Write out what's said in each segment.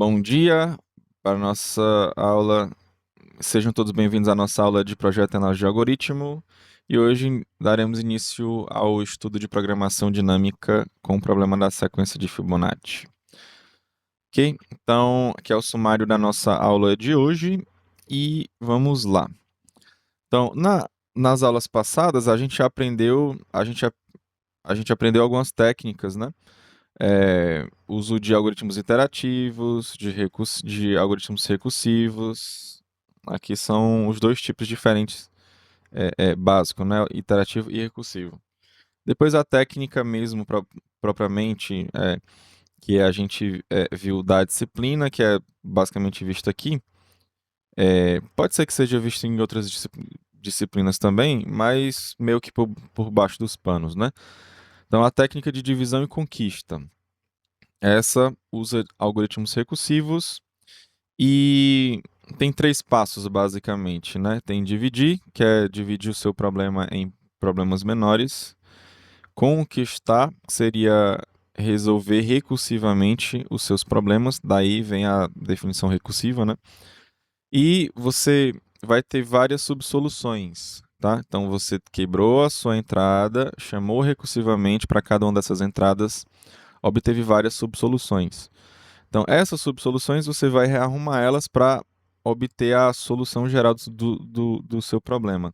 Bom dia para a nossa aula. Sejam todos bem-vindos à nossa aula de projeto e análise de algoritmo. E hoje daremos início ao estudo de programação dinâmica com o problema da sequência de Fibonacci. Ok? Então, aqui é o sumário da nossa aula de hoje e vamos lá. Então, nas aulas passadas, a gente aprendeu algumas técnicas, né? Uso de algoritmos iterativos, de algoritmos recursivos. Aqui são os dois tipos diferentes, básico, né? Iterativo e recursivo. Depois a técnica mesmo, propriamente, que a gente viu da disciplina, que é basicamente vista aqui. Pode ser que seja visto em outras disciplinas também, mas meio que por baixo dos panos, né? Então, a técnica de divisão e conquista. Essa usa algoritmos recursivos e tem 3 passos, basicamente, né? Tem dividir, que é dividir o seu problema em problemas menores. Conquistar, que seria resolver recursivamente os seus problemas, daí vem a definição recursiva, né? E você vai ter várias subsoluções, tá? Então você quebrou a sua entrada, chamou recursivamente para cada uma dessas entradas, obteve várias subsoluções. Então, essas subsoluções você vai rearrumar elas para obter a solução geral do seu problema.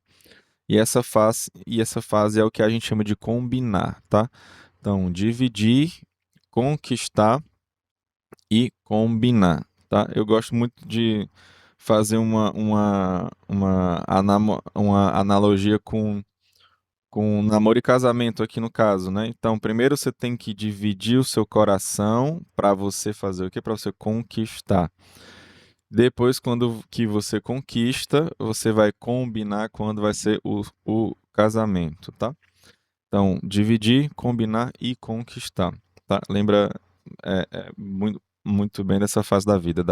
E essa fase é o que a gente chama de combinar, tá? Então, dividir, conquistar e combinar, tá? Eu gosto muito de fazer uma analogia com namoro e casamento aqui no caso, né? Então, primeiro você tem que dividir o seu coração para você fazer o quê? Para você conquistar. Depois, quando que você conquista, você vai combinar quando vai ser o casamento, tá? Então, dividir, combinar e conquistar, tá? Lembra muito bem dessa fase da vida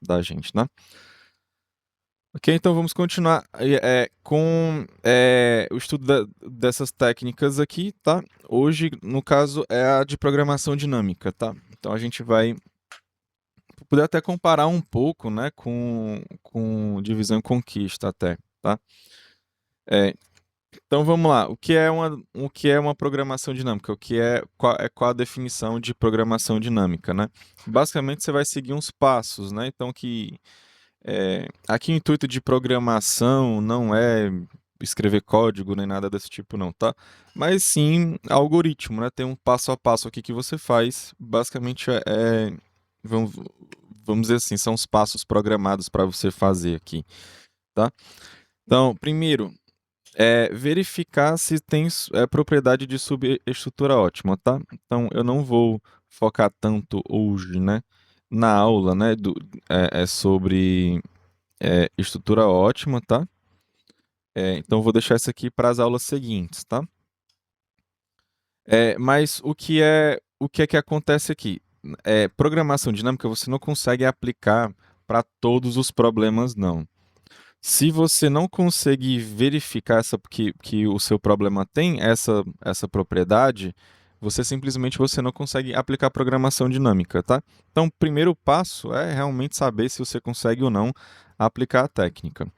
da gente, né? Ok, então vamos continuar com o estudo dessas técnicas aqui, tá? Hoje, no caso, é a de programação dinâmica, tá? Então a gente vai poder até comparar um pouco, né, com divisão e conquista até, tá? É, então vamos lá. O que é uma programação dinâmica? Qual a definição de programação dinâmica, né? Basicamente você vai seguir uns passos, né? Então aqui o intuito de programação não é escrever código nem nada desse tipo não, tá? Mas sim algoritmo, né? Tem um passo a passo aqui que você faz. Basicamente vamos, vamos dizer assim, são os passos programados para você fazer aqui, tá? Então, primeiro, verificar se tem propriedade de subestrutura ótima, tá? Então, eu não vou focar tanto hoje, né, na aula, né, sobre estrutura ótima, tá? Então, vou deixar isso aqui para as aulas seguintes, tá? Mas o que é que acontece aqui? Programação dinâmica você não consegue aplicar para todos os problemas, não. Se você não conseguir verificar que o seu problema tem essa propriedade, você não consegue aplicar programação dinâmica, tá? Então, o primeiro passo é realmente saber se você consegue ou não aplicar a técnica.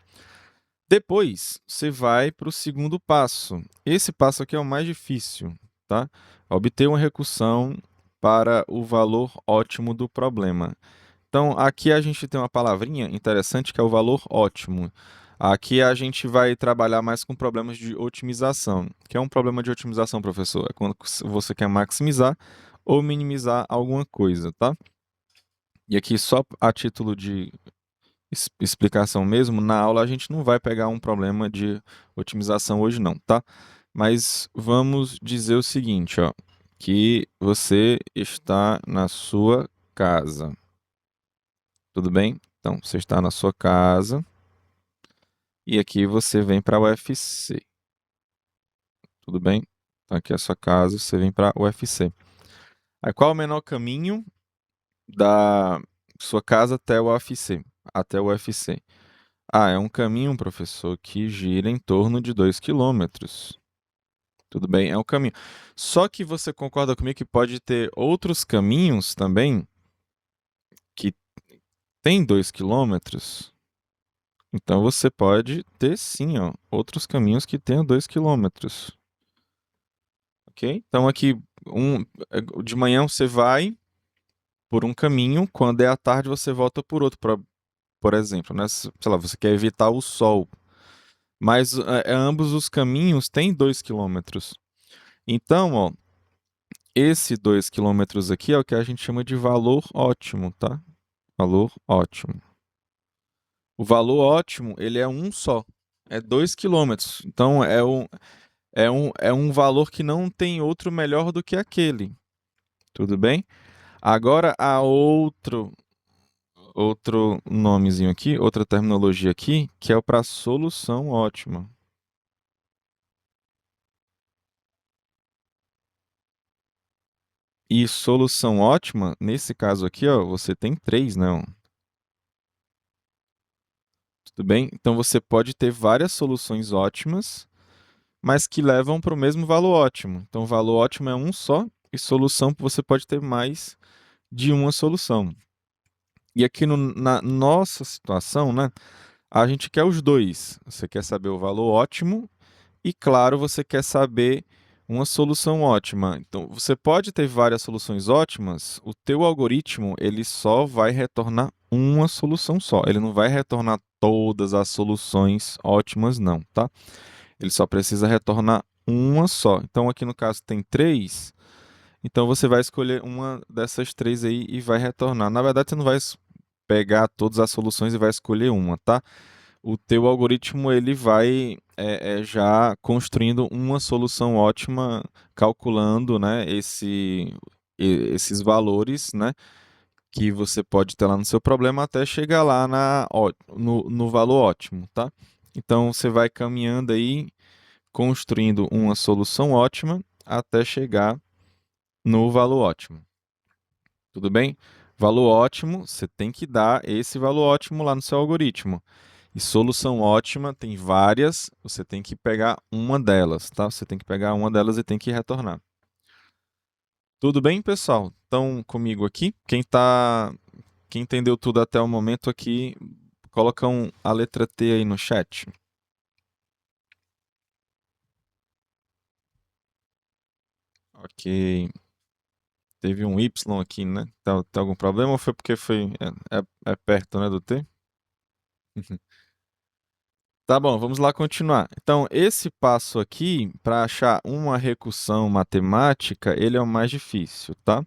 Depois, você vai para o segundo passo. Esse passo aqui é o mais difícil, tá? Obter uma recursão para o valor ótimo do problema. Então, aqui a gente tem uma palavrinha interessante que é o valor ótimo. Aqui a gente vai trabalhar mais com problemas de otimização. O que é um problema de otimização, professor? É quando você quer maximizar ou minimizar alguma coisa, tá? E aqui, só a título de explicação mesmo, na aula a gente não vai pegar um problema de otimização hoje não, tá? Mas vamos dizer o seguinte, ó, que você está na sua casa. Tudo bem? Então, você está na sua casa e aqui você vem para a UFC. Tudo bem? Então, aqui é a sua casa, você vem para a UFC. Aí, qual é o menor caminho da sua casa até o UFC? Até o UFC. Ah, é um caminho, professor, que gira em torno de 2 quilômetros. Tudo bem, é um caminho. Só que você concorda comigo que pode ter outros caminhos também tem 2 quilômetros, então você pode ter sim, ó, outros caminhos que tenham 2 quilômetros. Ok? Então aqui, de manhã você vai por um caminho, quando é à tarde você volta por outro, por exemplo, né? Sei lá, você quer evitar o sol, mas ambos os caminhos têm 2 quilômetros. Então, ó, esse 2 quilômetros aqui é o que a gente chama de valor ótimo, tá? Valor ótimo. O valor ótimo, ele é um só, é 2 quilômetros. Então, é um valor que não tem outro melhor do que aquele. Tudo bem? Agora, há outro nomezinho aqui, outra terminologia aqui, que é para solução ótima. E solução ótima, nesse caso aqui, ó, você tem três, né? Ó. Tudo bem? Então você pode ter várias soluções ótimas, mas que levam para o mesmo valor ótimo. Então o valor ótimo é um só, e solução você pode ter mais de uma solução. E aqui na nossa situação, né? A gente quer os dois. Você quer saber o valor ótimo e, claro, você quer saber uma solução ótima. Então, você pode ter várias soluções ótimas, o teu algoritmo, ele só vai retornar uma solução só. Ele não vai retornar todas as soluções ótimas, não, tá? Ele só precisa retornar uma só. Então, aqui no caso tem três, então você vai escolher uma dessas três aí e vai retornar. Na verdade, você não vai pegar todas as soluções e vai escolher uma, tá? O teu algoritmo ele vai já construindo uma solução ótima, calculando, né, esses valores, né, que você pode ter lá no seu problema até chegar lá no valor ótimo, tá? Então você vai caminhando aí, construindo uma solução ótima até chegar no valor ótimo. Tudo bem? Valor ótimo, você tem que dar esse valor ótimo lá no seu algoritmo. E solução ótima tem várias, você tem que pegar uma delas, tá? Você tem que pegar uma delas e tem que retornar. Tudo bem, pessoal? Estão comigo aqui? Quem entendeu tudo até o momento aqui, coloca a letra T aí no chat. Ok. Teve um Y aqui, né? Tá algum problema ou foi porque é perto, né, do T? Tá bom, vamos lá continuar. Então, esse passo aqui, para achar uma recursão matemática, ele é o mais difícil, tá?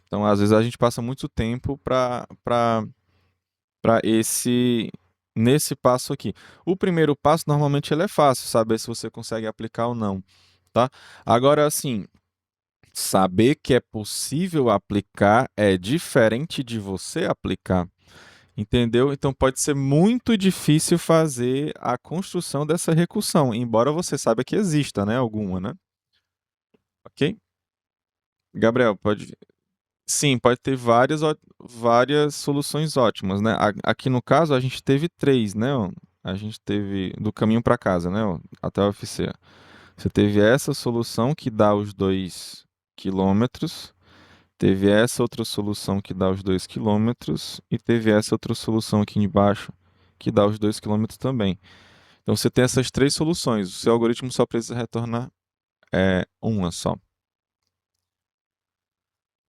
Então, às vezes a gente passa muito tempo para nesse passo aqui. O primeiro passo, normalmente, ele é fácil, saber se você consegue aplicar ou não, tá? Agora, assim, saber que é possível aplicar é diferente de você aplicar. Entendeu? Então pode ser muito difícil fazer a construção dessa recursão, embora você saiba que exista, né? Alguma, né? Ok? Gabriel, pode. Sim, pode ter várias soluções ótimas, né? Aqui no caso a gente teve três, né? Ó. A gente teve do caminho para casa, né? Ó, até o UFC. Você teve essa solução que dá os 2 quilômetros, teve essa outra solução que dá os 2 quilômetros e teve essa outra solução aqui embaixo que dá os 2 quilômetros também. Então você tem essas três soluções. O seu algoritmo só precisa retornar uma só.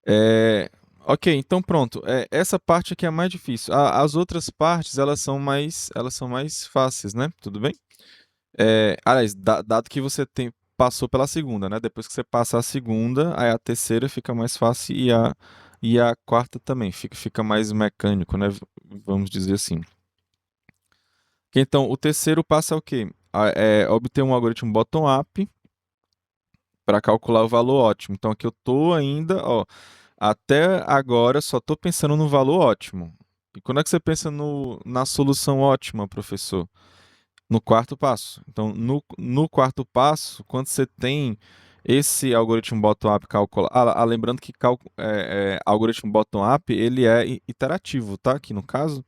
É, ok, então pronto. Essa parte aqui é a mais difícil. As outras partes elas são mais fáceis, né? Tudo bem? Aliás, dado que você passou pela segunda, né? Depois que você passa a segunda, aí a terceira fica mais fácil e a quarta também fica mais mecânico, né? Vamos dizer assim. Então, o terceiro passo é o quê? Obter um algoritmo bottom-up para calcular o valor ótimo. Então aqui eu tô ainda, ó, até agora só tô pensando no valor ótimo. E quando é que você pensa na solução ótima, professor? No quarto passo. Então, no quarto passo, quando você tem esse algoritmo bottom-up calculado, lembrando que algoritmo bottom-up ele é iterativo, tá? Aqui no caso.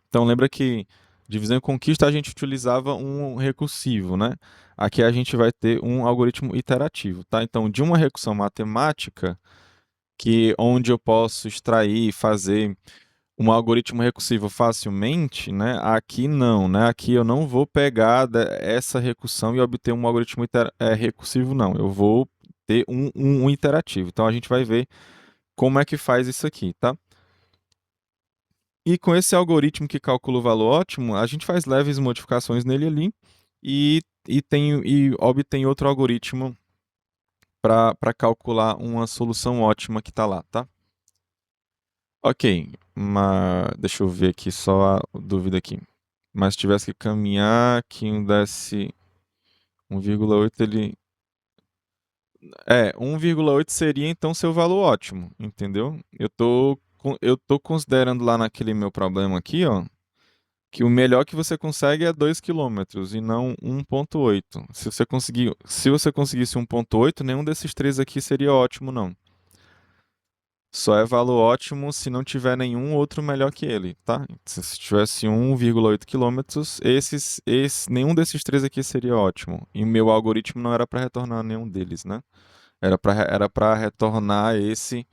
Então lembra que divisão e conquista a gente utilizava um recursivo, né? Aqui a gente vai ter um algoritmo iterativo, tá? Então de uma recursão matemática, que onde eu posso extrair, fazer um algoritmo recursivo facilmente, né? Aqui não, né? Aqui eu não vou pegar essa recursão e obter um algoritmo recursivo, não. Eu vou ter um iterativo. Então a gente vai ver como é que faz isso aqui, tá? E com esse algoritmo que calcula o valor ótimo, a gente faz leves modificações nele ali e obtém outro algoritmo para calcular uma solução ótima que está lá, tá? Ok, mas deixa eu ver aqui só a dúvida aqui. Mas se tivesse que caminhar, que um desse 1,8, ele. 1,8 seria então seu valor ótimo, entendeu? Eu tô considerando lá naquele meu problema aqui, ó, que o melhor que você consegue é 2 quilômetros e não 1,8. Se você conseguisse 1,8, nenhum desses três aqui seria ótimo, não. Só é valor ótimo se não tiver nenhum outro melhor que ele, tá? Se tivesse 1,8 quilômetros, nenhum desses três aqui seria ótimo. E o meu algoritmo não era para retornar nenhum deles, né? Era para retornar esse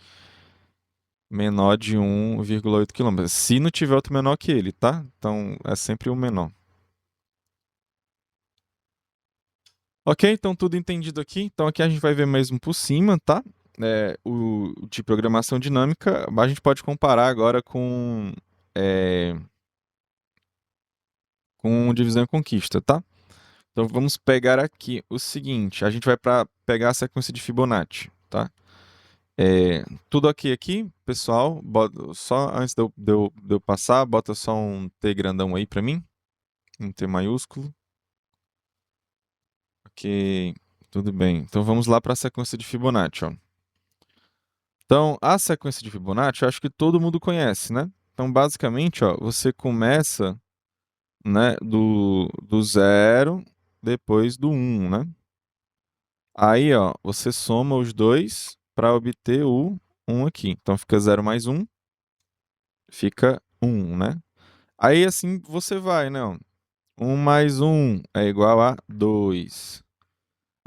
menor de 1,8 quilômetros. Se não tiver outro menor que ele, tá? Então é sempre o menor. Ok, então tudo entendido aqui. Então aqui a gente vai ver mesmo por cima, tá? O de programação dinâmica, a gente pode comparar agora é, com divisão e conquista, tá? Então vamos pegar aqui o seguinte, a gente vai para pegar a sequência de Fibonacci, tá? Tudo aqui, pessoal, só antes de eu passar, bota só um T grandão aí para mim, um T maiúsculo. Ok, tudo bem. Então vamos lá para a sequência de Fibonacci, ó. Então, a sequência de Fibonacci, eu acho que todo mundo conhece, né? Então, basicamente, ó, você começa, né, do zero, depois do um, né? Aí, ó, você soma os dois para obter o um aqui. Então, fica zero mais um, fica um, né? Aí, assim, você vai, né? Ó. 1 mais um é igual a 2.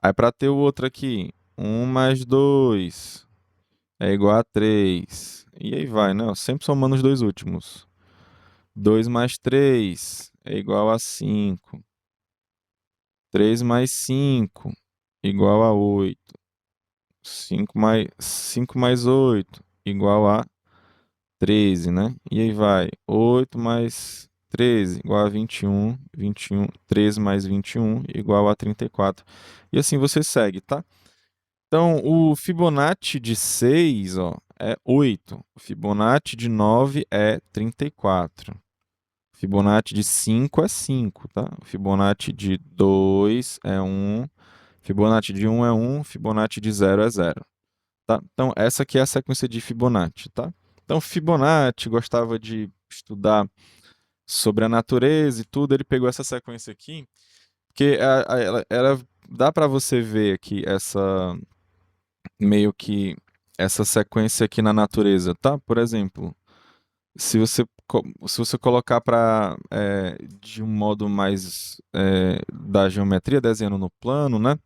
Aí, para ter o outro aqui, 1 mais 2 é igual a 3. E aí vai, né? Ó, sempre somando os dois últimos. 2 mais 3 é igual a 5. 3 mais 5 igual a 8. 5 mais 8 igual a 13, né? E aí vai. 8 mais 13 igual a 21. 13 mais 21 igual a 34. E assim você segue, tá? Então, o Fibonacci de 6, ó, é 8. O Fibonacci de 9 é 34. Fibonacci de 5 é 5, tá? Fibonacci de 2 é 1. Fibonacci de 1 é 1. Fibonacci de 0 é 0. Tá? Então, essa aqui é a sequência de Fibonacci, tá? Então, Fibonacci gostava de estudar sobre a natureza e tudo. Ele pegou essa sequência aqui, porque dá para você ver aqui meio que essa sequência aqui na natureza, tá? Por exemplo, se você colocar de um modo mais da geometria, desenhando no plano, né?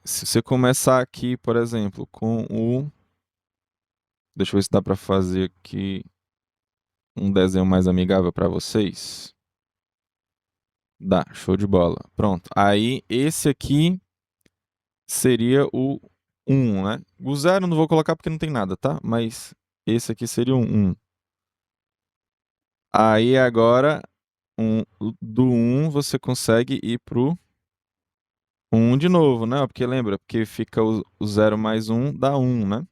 Se você começar aqui, por exemplo, com o. Deixa eu ver se dá para fazer aqui um desenho mais amigável para vocês. Dá, show de bola. Pronto. Aí, esse aqui seria o 1, né? O 0 não vou colocar porque não tem nada, tá? Mas esse aqui seria o 1. Aí, agora, do 1 você consegue ir pro 1 de novo, né? Porque lembra, porque fica o 0 mais 1 dá 1, né?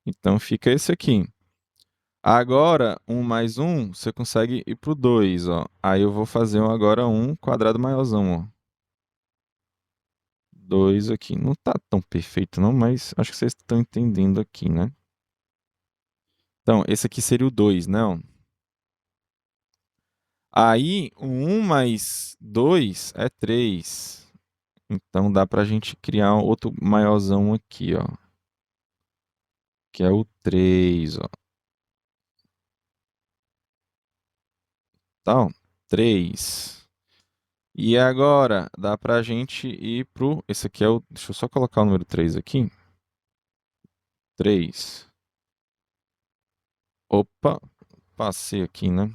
Então fica esse aqui. Agora, 1 mais 1, você consegue ir pro 2, ó. Aí eu vou fazer agora um quadrado maiorzão, ó. 2 aqui. Não tá tão perfeito não, mas acho que vocês estão entendendo aqui, né? Então, esse aqui seria o 2, né? Ó. Aí, o 1 mais 2 é 3. Então dá pra gente criar outro maiorzão aqui, ó. Que é o 3, ó. Então, 3. E agora, dá pra gente ir pro... Esse aqui é o... Deixa eu só colocar o número 3 aqui. 3. Opa, passei aqui, né?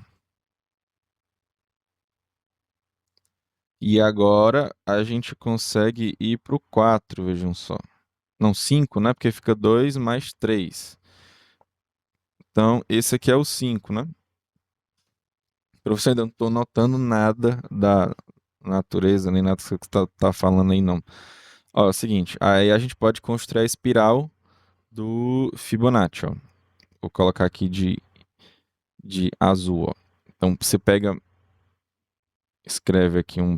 E agora a gente consegue ir pro 4, vejam só. Não, 5, né? Porque fica 2 mais 3. Então, esse aqui é o 5, né? Professor, ainda não estou notando nada da natureza, nem nada que você tá falando aí, não. Ó, é o seguinte, aí a gente pode construir a espiral do Fibonacci, ó. Vou colocar aqui de azul, ó. Então, você pega, escreve aqui um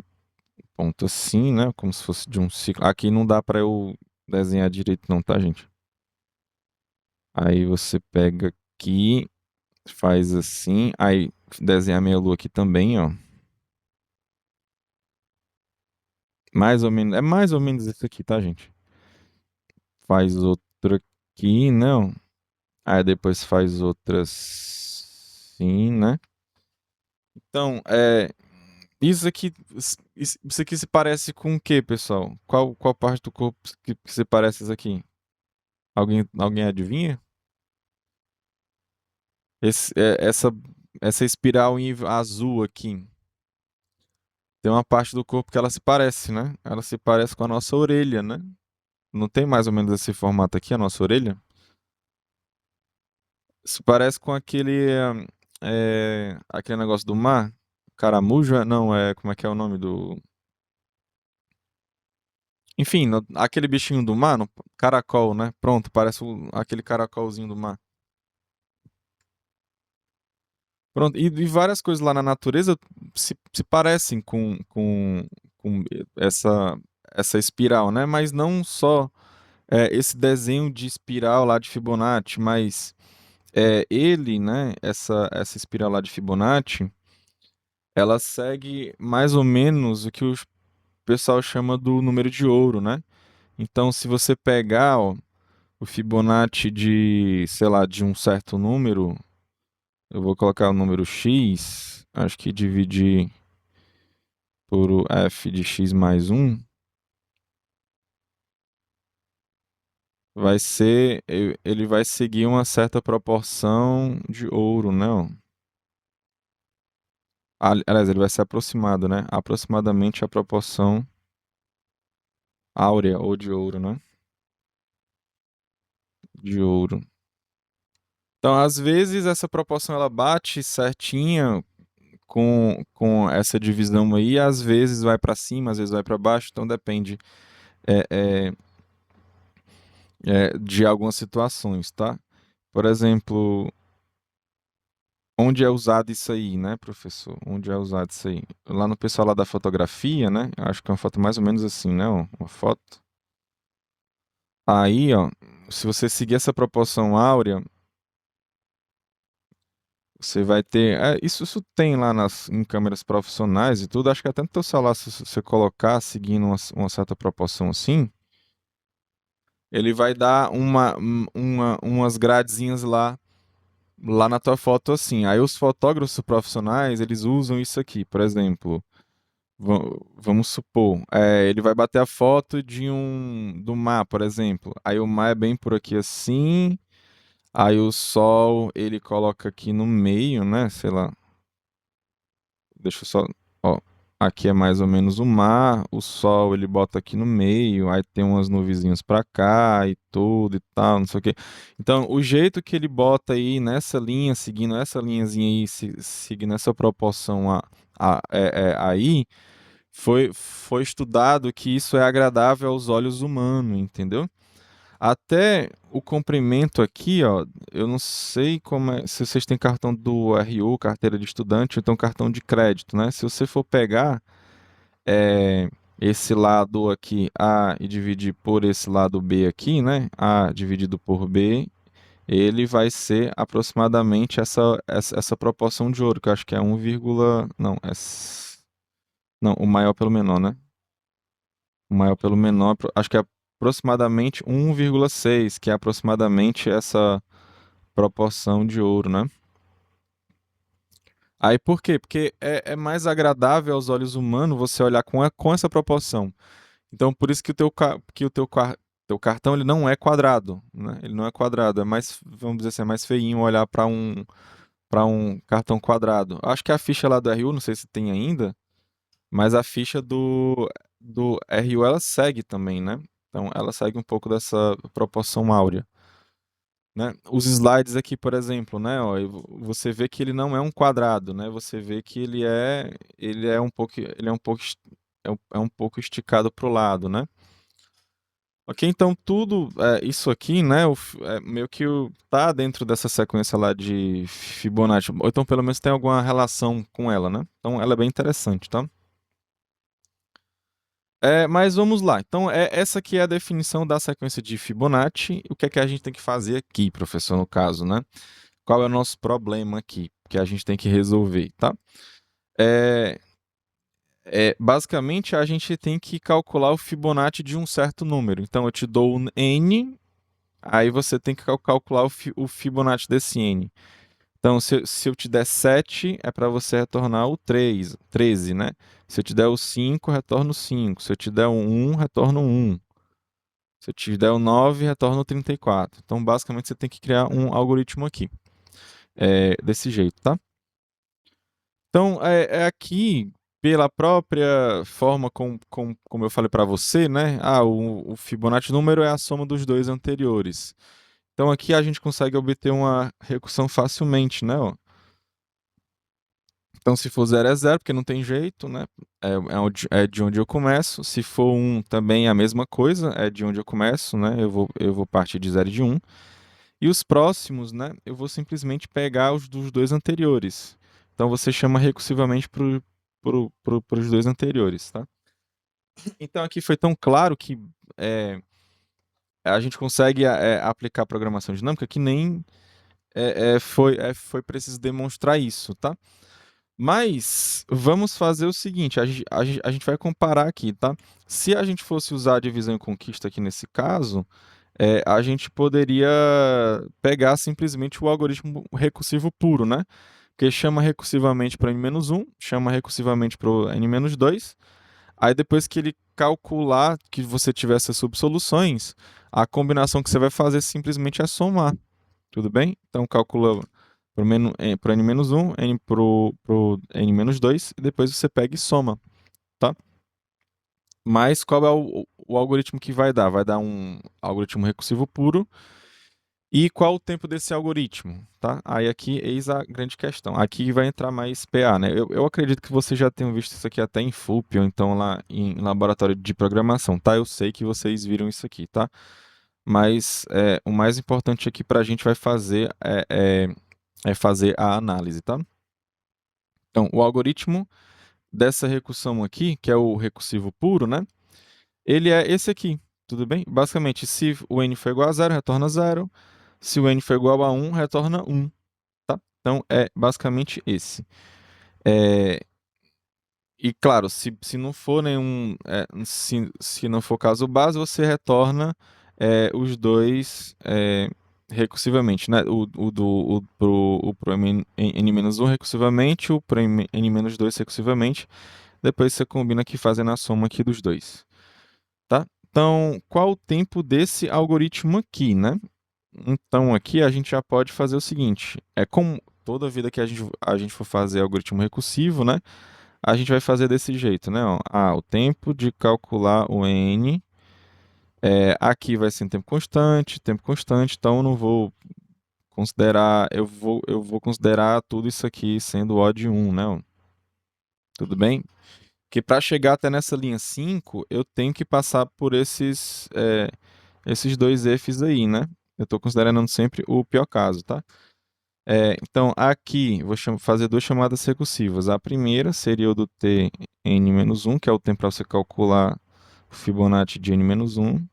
ponto assim, né? Como se fosse de um ciclo. Aqui não dá para eu desenhar direito não, tá, gente? Aí você pega aqui, faz assim, aí desenha a meia lua aqui também, ó. Mais ou menos, é mais ou menos isso aqui, tá, gente? Faz outra aqui, não. Aí depois faz outras sim, né? Então, isso aqui se parece com o quê, pessoal? Qual parte do corpo que se parece isso aqui? Alguém adivinha? Esse, essa espiral azul aqui. Tem uma parte do corpo que ela se parece, né? Ela se parece com a nossa orelha, né? Não tem mais ou menos esse formato aqui, a nossa orelha? Se parece com aquele negócio do mar. Caramujo? Não, como é que é o nome do... Enfim, aquele bichinho do mar, caracol, né? Pronto, parece aquele caracolzinho do mar. Pronto, e várias coisas lá na natureza se parecem com essa espiral, né? Mas não só esse desenho de espiral lá de Fibonacci, mas ele, né? Essa espiral lá de Fibonacci, ela segue mais ou menos o que o pessoal chama do número de ouro, né? Então, se você pegar, ó, o Fibonacci de, sei lá, de um certo número, eu vou colocar o número x, acho que dividir por o f de x mais um vai ser, ele vai seguir uma certa proporção de ouro, né? Ó. Aliás, ele vai ser aproximado, né? Aproximadamente a proporção áurea ou de ouro, né? De ouro. Então, às vezes, essa proporção ela bate certinha com essa divisão aí, às vezes vai para cima, às vezes vai para baixo, então depende é, é, de algumas situações, tá? Por exemplo, onde é usado isso aí, né, professor? Onde é usado isso aí? Lá no pessoal lá da fotografia, né? Eu acho que é uma foto mais ou menos assim, né? Ó, uma foto. Aí, ó, se você seguir essa proporção áurea, você vai ter. Isso tem lá em câmeras profissionais e tudo. Acho que até no teu celular, se você colocar seguindo uma certa proporção assim, ele vai dar umas gradezinhas lá na tua foto assim. Aí os fotógrafos profissionais, eles usam isso aqui. Por exemplo, vamos supor, ele vai bater a foto do mar, por exemplo. Aí o mar é bem por aqui assim. Aí o sol, ele coloca aqui no meio, né? Sei lá. Deixa eu só. Ó, aqui é mais ou menos o mar, o sol ele bota aqui no meio, aí tem umas nuvenzinhas pra cá e tudo e tal, não sei o quê. Então, o jeito que ele bota aí nessa linha, seguindo essa linhazinha aí, seguindo essa proporção aí, foi estudado que isso é agradável aos olhos humanos, entendeu? Até o comprimento aqui, ó, eu não sei como é, se vocês têm cartão do RU, carteira de estudante, ou então cartão de crédito, né? Se você for pegar esse lado aqui A e dividir por esse lado B aqui, né? A dividido por B, ele vai ser aproximadamente essa proporção de ouro, que eu acho que é 1, não, não, o maior pelo menor, né? O maior pelo menor, acho que é aproximadamente 1,6, que é aproximadamente essa proporção de ouro, né? Aí por quê? Porque é mais agradável aos olhos humanos você olhar com essa proporção. Então por isso que o teu teu cartão ele não é quadrado, né? Ele não é quadrado, é mais, vamos dizer assim, é mais feinho olhar para um cartão quadrado. Acho que a ficha lá do RU, não sei se tem ainda, mas a ficha do RU ela segue também, né? Então ela segue um pouco dessa proporção áurea, né? Os slides aqui, por exemplo, né? Ó, você vê que ele não é um quadrado, né? Você vê que ele é um pouco esticado para o lado, né? Ok, então tudo isso aqui, né, meio que tá dentro dessa sequência lá de Fibonacci, ou então pelo menos tem alguma relação com ela, né? Então ela é bem interessante, tá? Mas vamos lá. Então essa aqui é a definição da sequência de Fibonacci. O que é que a gente tem que fazer aqui, professor, no caso, né? Qual é o nosso problema aqui que a gente tem que resolver, tá? É, basicamente a gente tem que calcular o Fibonacci de um certo número. Então eu te dou um n. Aí você tem que calcular o Fibonacci desse n. Então, se eu te der 7, é para você retornar o 13, né? Se eu te der o 5, retorna o 5. Se eu te der o 1, retorna o 1. Se eu te der o 9, retorna o 34. Então, basicamente, você tem que criar um algoritmo aqui. Desse jeito, tá? Então, aqui, pela própria forma como eu falei para você, né? O Fibonacci número é a soma dos dois anteriores. Então aqui a gente consegue obter uma recursão facilmente, né? Ó. Então se for 0 é 0, porque não tem jeito, né? É de onde eu começo. Se for 1 também é a mesma coisa, é de onde eu começo, né? Eu vou partir de 0 e de 1. E os próximos, né? Eu vou simplesmente pegar os dos dois anteriores. Então você chama recursivamente para os dois anteriores, tá? Então aqui foi tão claro que a gente consegue aplicar programação dinâmica que nem foi preciso demonstrar isso, tá? Mas vamos fazer o seguinte, a gente vai comparar aqui, tá? Se a gente fosse usar a divisão e conquista aqui nesse caso, a gente poderia pegar simplesmente o algoritmo recursivo puro, né? Que chama recursivamente para n-1, chama recursivamente para o n-2. Aí depois que ele calcular que você tiver essas subsoluções, a combinação que você vai fazer simplesmente é somar. Tudo bem? Então calcula para o n-1, n para o n-2, e depois você pega e soma, tá? Mas qual é o algoritmo que vai dar? Vai dar um algoritmo recursivo puro. E qual o tempo desse algoritmo, tá? Aí aqui, eis a grande questão. Aqui vai entrar mais PA, né? Eu acredito que vocês já tenham visto isso aqui até em FUP, ou então lá em laboratório de programação, tá? Eu sei que vocês viram isso aqui, tá? Mas o mais importante aqui para a gente vai fazer é fazer a análise, tá? Então, o algoritmo dessa recursão aqui, que é o recursivo puro, né? Ele é esse aqui, tudo bem? Basicamente, se o n for igual a 0, retorna 0. Se o n for igual a 1, retorna 1, tá? Então, é basicamente esse. E, claro, se não for nenhum... se não for caso base, você retorna os dois recursivamente, né? Pro n-1 recursivamente, o pro n-2 recursivamente. Depois você combina aqui fazendo a soma aqui dos dois, tá? Então, qual o tempo desse algoritmo aqui, né? Então, aqui a gente já pode fazer o seguinte: como toda vida que a gente for fazer algoritmo recursivo, né? A gente vai fazer desse jeito, né? Ó. O tempo de calcular o n. Aqui vai ser em tempo constante, então eu não vou considerar, eu vou considerar tudo isso aqui sendo O de 1, né? Ó. Tudo bem? Que para chegar até nessa linha 5, eu tenho que passar por esses dois Fs aí, né? Eu estou considerando sempre o pior caso, tá? Então, aqui, vou fazer duas chamadas recursivas. A primeira seria o do Tn-1, que é o tempo para você calcular o Fibonacci de n-1.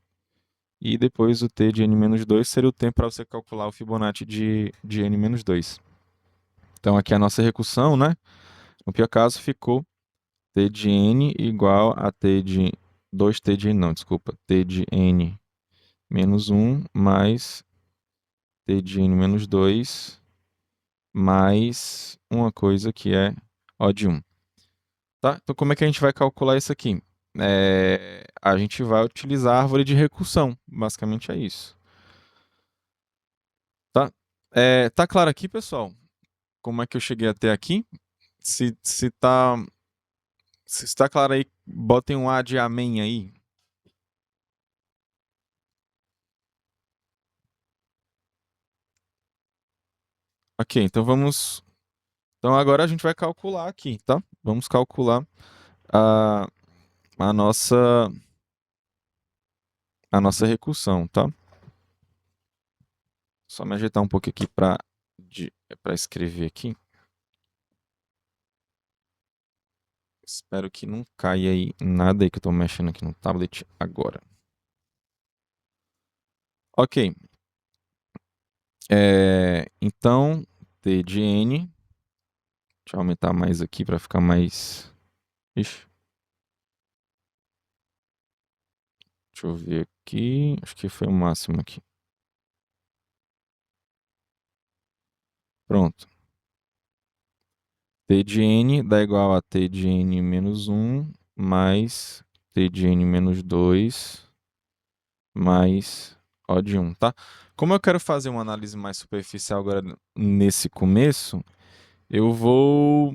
E depois o T de n-2 seria o tempo para você calcular o Fibonacci de n-2. Então, aqui a nossa recursão, né? No pior caso, ficou T de n igual a T de 2T de n, não, desculpa, T de n menos 1 mais T de n menos 2 mais uma coisa que é O de 1. Tá? Então, como é que a gente vai calcular isso aqui? a gente vai utilizar a árvore de recursão. Basicamente é isso. Tá? Tá claro aqui, pessoal? Como é que eu cheguei até aqui? Se tá, se está claro aí, botem um A de amém aí. Ok, então vamos. Então agora a gente vai calcular aqui, tá? Vamos calcular a, a nossa a nossa recursão, tá? Só me ajeitar um pouco aqui para escrever aqui. Espero que não caia aí nada aí que eu tô mexendo aqui no tablet agora. Ok. Então, T de N. Deixa eu aumentar mais aqui para ficar mais. Ixi. Deixa eu ver aqui. Acho que foi o máximo aqui. Pronto. T de N dá igual a T de N menos 1 mais T de N menos 2 mais O de 1, tá? Como eu quero fazer uma análise mais superficial agora nesse começo, eu vou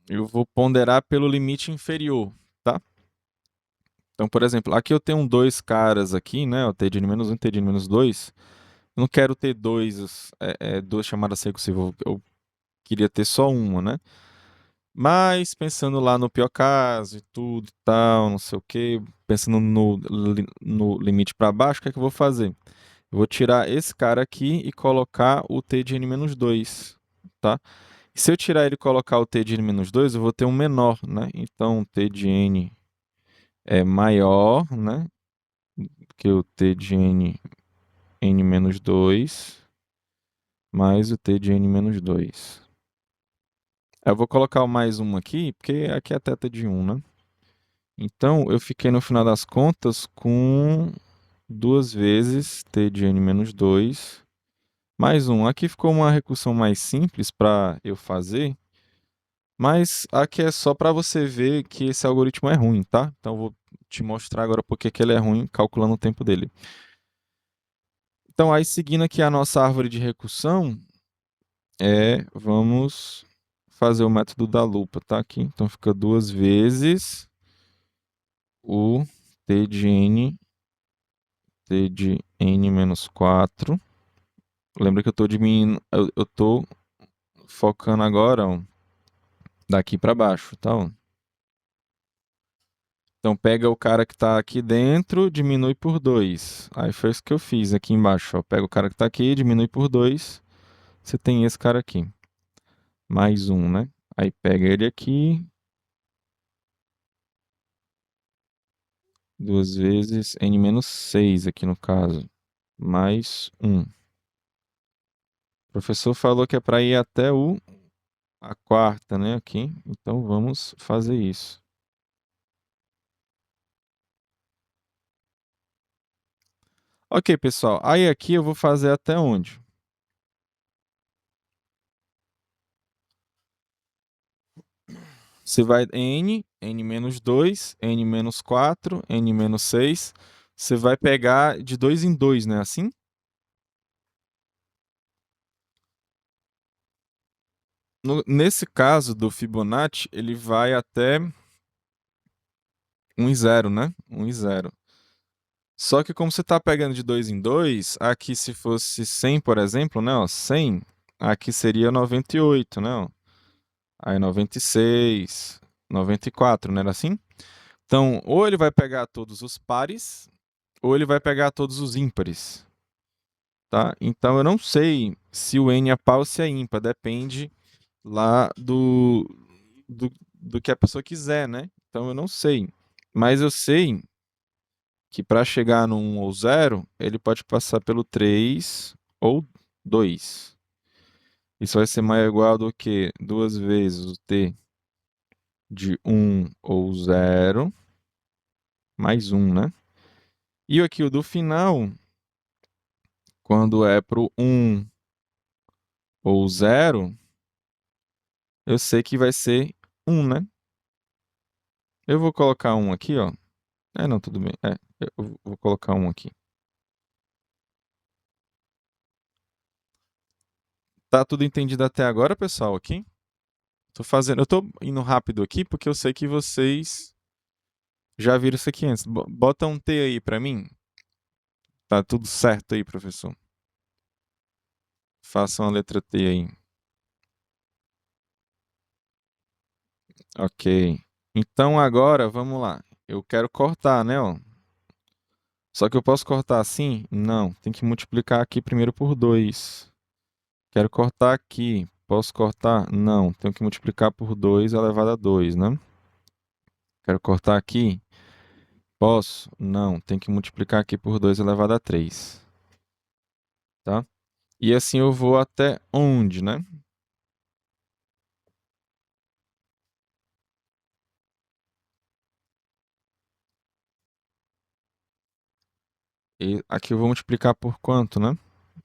eu vou ponderar pelo limite inferior, tá? Então, por exemplo, aqui eu tenho dois caras aqui, né? O T de N menos 1 e T de N menos 2. Eu não quero ter duas chamadas recursivas, eu queria ter só uma, né? Mas pensando lá no pior caso e tudo e tal, não sei o quê, pensando no limite para baixo, o que é que eu vou fazer? Eu vou tirar esse cara aqui e colocar o t de n-2, tá? E se eu tirar ele e colocar o t de n-2, eu vou ter um menor, né? Então, o t de n é maior, né? Que o t de n-2 mais o t de n-2. Eu vou colocar o mais um aqui, porque aqui é teta de 1, né? Então, eu fiquei no final das contas com duas vezes t de n-2 mais um. Aqui ficou uma recursão mais simples para eu fazer, mas aqui é só para você ver que esse algoritmo é ruim, tá? Então, eu vou te mostrar agora por que ele é ruim, calculando o tempo dele. Então, aí seguindo aqui a nossa árvore de recursão, vamos fazer o método da lupa, tá? Aqui. Então, fica duas vezes o t de n menos 4. Lembra que eu tô diminuindo, eu tô focando agora, ó, daqui para baixo, tá? Ó. Então pega o cara que tá aqui dentro, diminui por 2. Aí foi isso que eu fiz aqui embaixo, ó. Pega o cara que tá aqui, diminui por 2. Você tem esse cara aqui. Mais um, né? Aí pega ele aqui, duas vezes n menos 6 aqui no caso. Mais um. O professor falou que é para ir até a quarta, né? Aqui. Então vamos fazer isso. Ok, pessoal. Aí aqui eu vou fazer até onde? Você vai n menos 2, n menos 4, n menos 6. Você vai pegar de 2 em 2, né? Assim? Nesse caso do Fibonacci, ele vai até 1 e 0, né? 1 e 0. Só que como você está pegando de 2 em 2, aqui se fosse 100, por exemplo, né? Ó, 100, aqui seria 98, né? Ó. Aí 96, 94, não era assim? Então, ou ele vai pegar todos os pares, ou ele vai pegar todos os ímpares, tá? Então, eu não sei se o n é par ou se é ímpar, depende lá do que a pessoa quiser, né? Então, eu não sei. Mas eu sei que para chegar no 1 ou 0, ele pode passar pelo 3 ou 2. Isso vai ser maior ou igual do que duas vezes o t de 1 ou 0 mais 1, né? E aqui o do final, quando é pro 1 ou 0, eu sei que vai ser 1, né? Eu vou colocar 1 aqui, ó. Não, tudo bem. Eu vou colocar um aqui. Tá tudo entendido até agora, pessoal, aqui? Eu tô indo rápido aqui porque eu sei que vocês já viram isso aqui antes. Bota um T aí pra mim. Tá tudo certo aí, professor? Faça uma letra T aí. Ok. Então agora, vamos lá. Eu quero cortar, né, ó. Só que eu posso cortar assim? Não. Tem que multiplicar aqui primeiro por 2. Quero cortar aqui. Posso cortar? Não. Tenho que multiplicar por 2 elevado a 2, né? Quero cortar aqui? Posso? Não. Tem que multiplicar aqui por 2 elevado a 3. Tá? E assim eu vou até onde, né? E aqui eu vou multiplicar por quanto, né?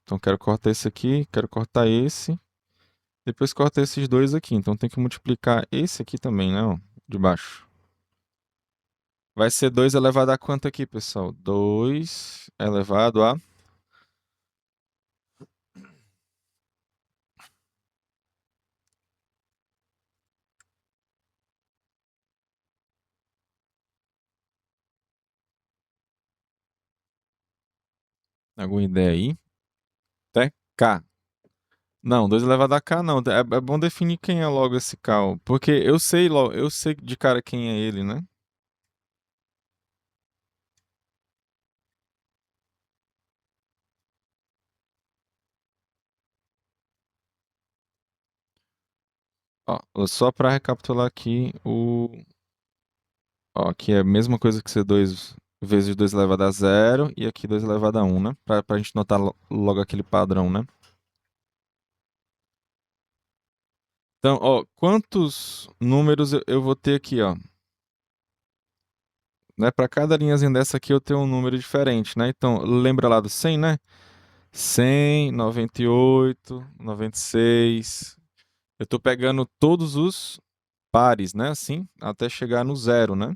Então quero cortar esse aqui, quero cortar esse. Depois corta esses dois aqui. Então tem que multiplicar esse aqui também, né? Ó, de baixo. Vai ser 2 elevado a quanto aqui, pessoal? 2 elevado a... Alguma ideia aí? Até K. Não, 2 elevado a K não. É bom definir quem é logo esse K, ó, porque eu sei de cara quem é ele, né? Ó, só para recapitular aqui, ó, aqui é a mesma coisa que ser 2 vezes 2 elevado a zero e aqui 2 elevado a um, né? Pra gente notar logo aquele padrão, né? Então, ó, quantos números eu vou ter aqui, ó? Né? Para cada linhazinha dessa aqui eu tenho um número diferente, né? Então, lembra lá do 100, né? 100, 98, 96. Eu tô pegando todos os pares, né? Assim, até chegar no zero, né?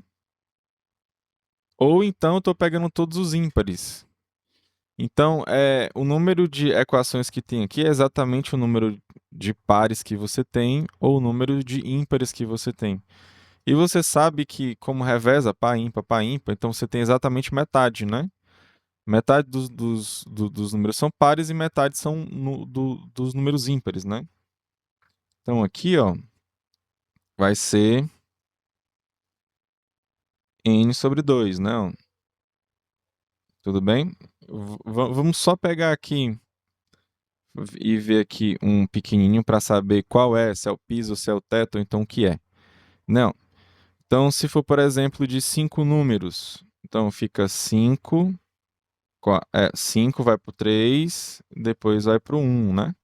Ou então eu tô pegando todos os ímpares. Então, o número de equações que tem aqui é exatamente o número de pares que você tem ou o número de ímpares que você tem. E você sabe que, como reveza par, ímpar, então você tem exatamente metade, né? Metade dos números são pares e metade são dos números ímpares, né? Então aqui, ó, vai ser n sobre 2, né? Ó. Tudo bem? Vamos só pegar aqui e ver aqui um pequenininho para saber qual é, se é o piso, se é o teto, ou então o que é. Não. Então, se for, por exemplo, de 5 números, então fica 5, 5 vai para o 3, depois vai para o 1, né?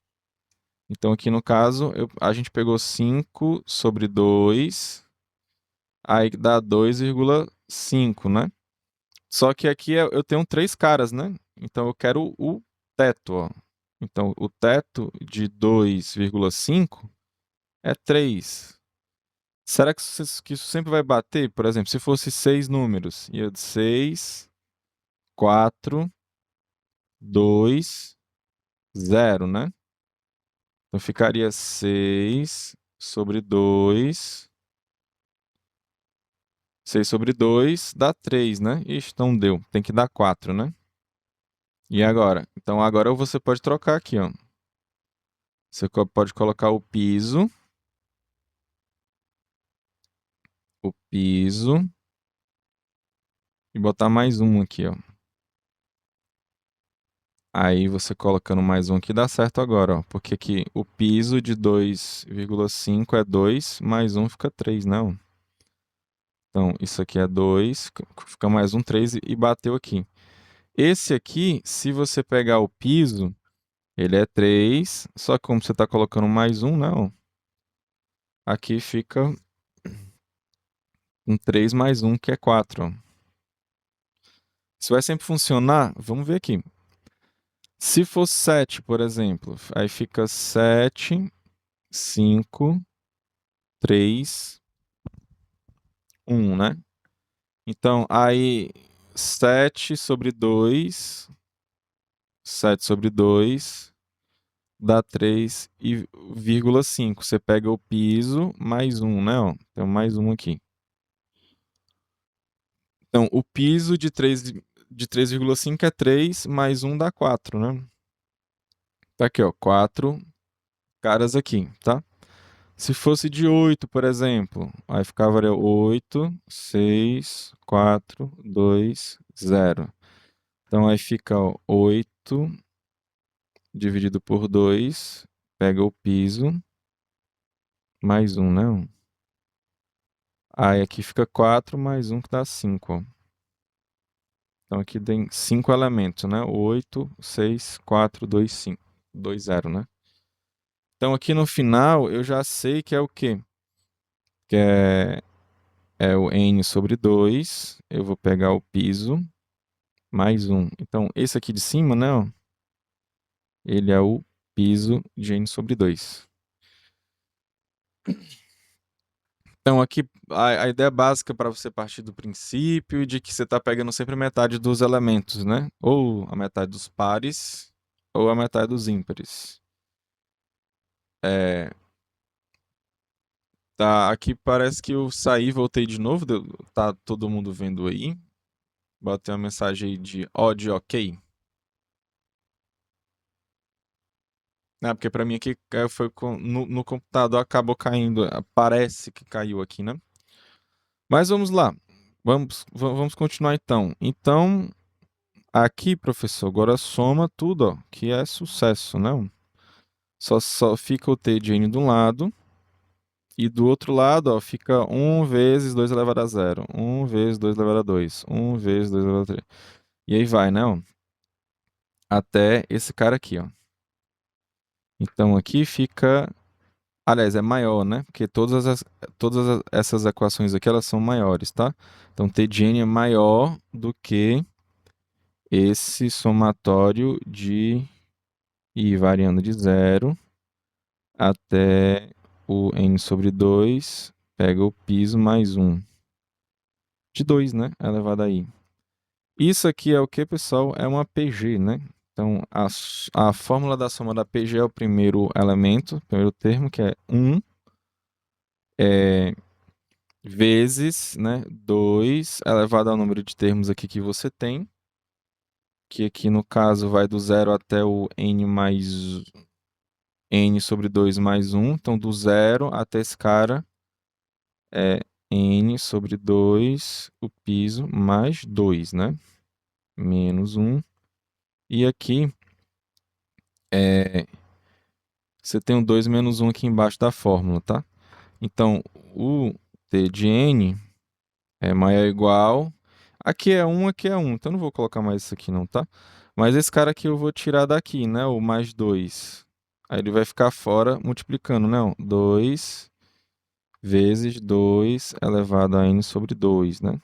Então, aqui no caso, a gente pegou 5 sobre 2, aí dá 2,5, né? Só que aqui eu tenho 3 caras, né? Então, eu quero o teto, ó. Então, o teto de 2,5 é 3. Será que isso sempre vai bater? Por exemplo, se fosse 6 números, ia de 6, 4, 2, 0, né? Então ficaria 6 sobre 2. 6 sobre 2 dá 3, né? Ixi, então deu. Tem que dar 4, né? E agora? Então agora você pode trocar aqui, ó. Você pode colocar o piso e botar mais um aqui, ó. Aí você colocando mais um aqui dá certo agora, ó. Porque aqui o piso de 2,5 é 2, mais um fica 3, não? Então isso aqui é 2, fica mais um 3 e bateu aqui. Esse aqui, se você pegar o piso, ele é 3, só que como você está colocando mais um, não? Aqui fica um 3 mais um, que é 4, ó. Isso vai sempre funcionar? Vamos ver aqui. Se for 7, por exemplo, aí fica 7, 5, 3, 1, né? Então, aí 7/2 dá 3,5. Você pega o piso mais um, né? Ó, tem mais um aqui. Então, o piso de 3,5 é 3, mais um dá 4, né? Tá aqui, ó, 4 caras aqui, tá? Se fosse de 8, por exemplo, aí ficava 8, 6, 4, 2, 0. Então aí fica ó, 8 dividido por 2, pega o piso, mais um, né? Aí aqui fica 4 mais um que dá 5, ó. Então aqui tem 5 elementos, né? 8, 6, 4, 2, 5. 2, 0, né? Então aqui no final eu já sei que é o quê? Que é o n sobre 2. Eu vou pegar o piso mais um. Então esse aqui de cima, né? Ó, ele é o piso de n sobre 2. Então aqui a ideia básica para você partir do princípio de que você está pegando sempre metade dos elementos, né? Ou a metade dos pares, ou a metade dos ímpares. É, tá, aqui parece que eu saí e voltei de novo. Tá todo mundo vendo aí? Botei uma mensagem aí de odd ok. Ah, porque pra mim aqui foi no computador acabou caindo. Parece que caiu aqui, né? Mas vamos lá. Vamos continuar então. Então, aqui, professor, agora soma tudo, ó, que é sucesso, né? Só fica o t de n de um lado. E do outro lado, ó, fica 1 vezes 2 elevado a 0. 1 vezes 2 elevado a 2. 1 vezes 2 elevado a 3. E aí vai, né? Ó, até esse cara aqui, ó. Então aqui fica. Aliás, é maior, né? Porque essas equações aqui, elas são maiores, tá? Então t de n é maior do que esse somatório de i variando de 0 até o n sobre 2, pega o piso mais 1. De 2, né? Elevado a i. Isso aqui é o que, pessoal? É uma PG, né? Então, a fórmula da soma da PG é o primeiro elemento, primeiro termo, que é 1, vezes, né, 2 elevado ao número de termos aqui que você tem, que aqui no caso vai do 0 até o n mais n sobre 2 mais 1. Então, do 0 até esse cara é n sobre 2, o piso, mais 2, né? Menos 1. E aqui você tem o 2 menos 1 aqui embaixo da fórmula, tá? Então, o t de n é maior ou igual. Aqui é 1, aqui é 1. Então, eu não vou colocar mais isso aqui não, tá? Mas esse cara aqui eu vou tirar daqui, né? O mais 2. Aí ele vai ficar fora multiplicando, né? 2 vezes 2 elevado a n sobre 2, né?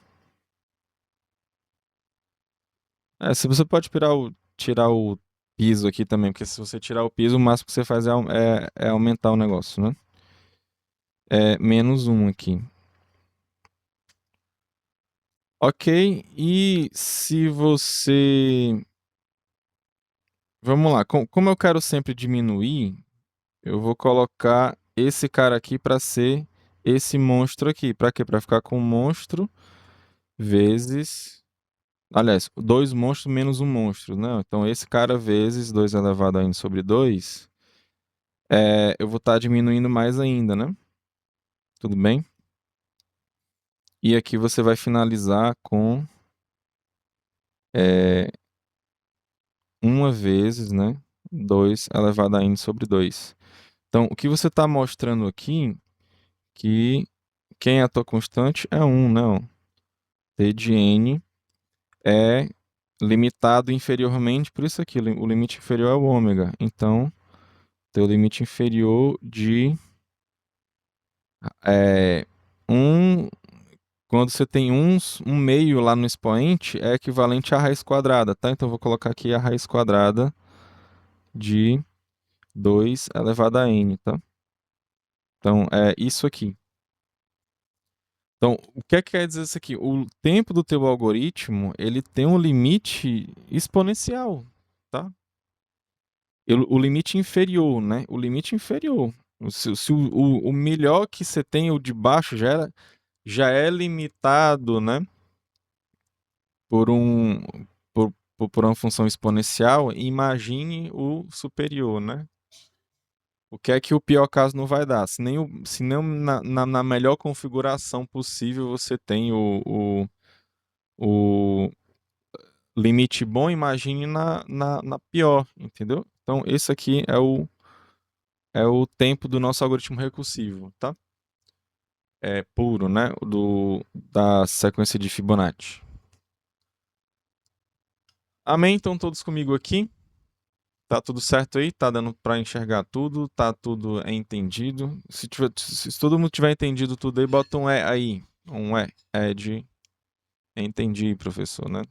Se você pode tirar o piso aqui também, porque se você tirar o piso, o máximo que você faz é aumentar o negócio, né? É menos 1 aqui. Ok, e se você. Vamos lá, como eu quero sempre diminuir, eu vou colocar esse cara aqui para ser esse monstro aqui. Para quê? Para ficar com um monstro vezes. Aliás, dois monstros menos um monstro, né? Então, esse cara vezes 2 elevado a n sobre 2, eu vou estar diminuindo mais ainda, né? Tudo bem? E aqui você vai finalizar com 1 vezes, né? 2 elevado a n sobre 2. Então, o que você está mostrando aqui, que quem é a tua constante é 1, não. T de n é limitado inferiormente, por isso aqui, o limite inferior é o ômega. Então, teu limite inferior de 1, quando você tem um meio lá no expoente, é equivalente à raiz quadrada, tá? Então, eu vou colocar aqui a raiz quadrada de 2 elevado a n, tá? Então, é isso aqui. Então, o que é que quer dizer isso aqui? O tempo do teu algoritmo, ele tem um limite exponencial, tá? O limite inferior, né? O limite inferior. Se o melhor que você tem, o de baixo, já é limitado, né? Por um, por uma função exponencial, imagine o superior, né? O que é que o pior caso não vai dar? Se nem na melhor configuração possível você tem o limite bom, imagine na pior, entendeu? Então, esse aqui é o tempo do nosso algoritmo recursivo, tá? É puro, né? Da sequência de Fibonacci. Amém? Estão todos comigo aqui? Tá tudo certo aí? Tá dando pra enxergar tudo? Tá tudo entendido? Se todo mundo tiver entendido tudo aí, bota um E aí. Um E. É de entendi, professor, né?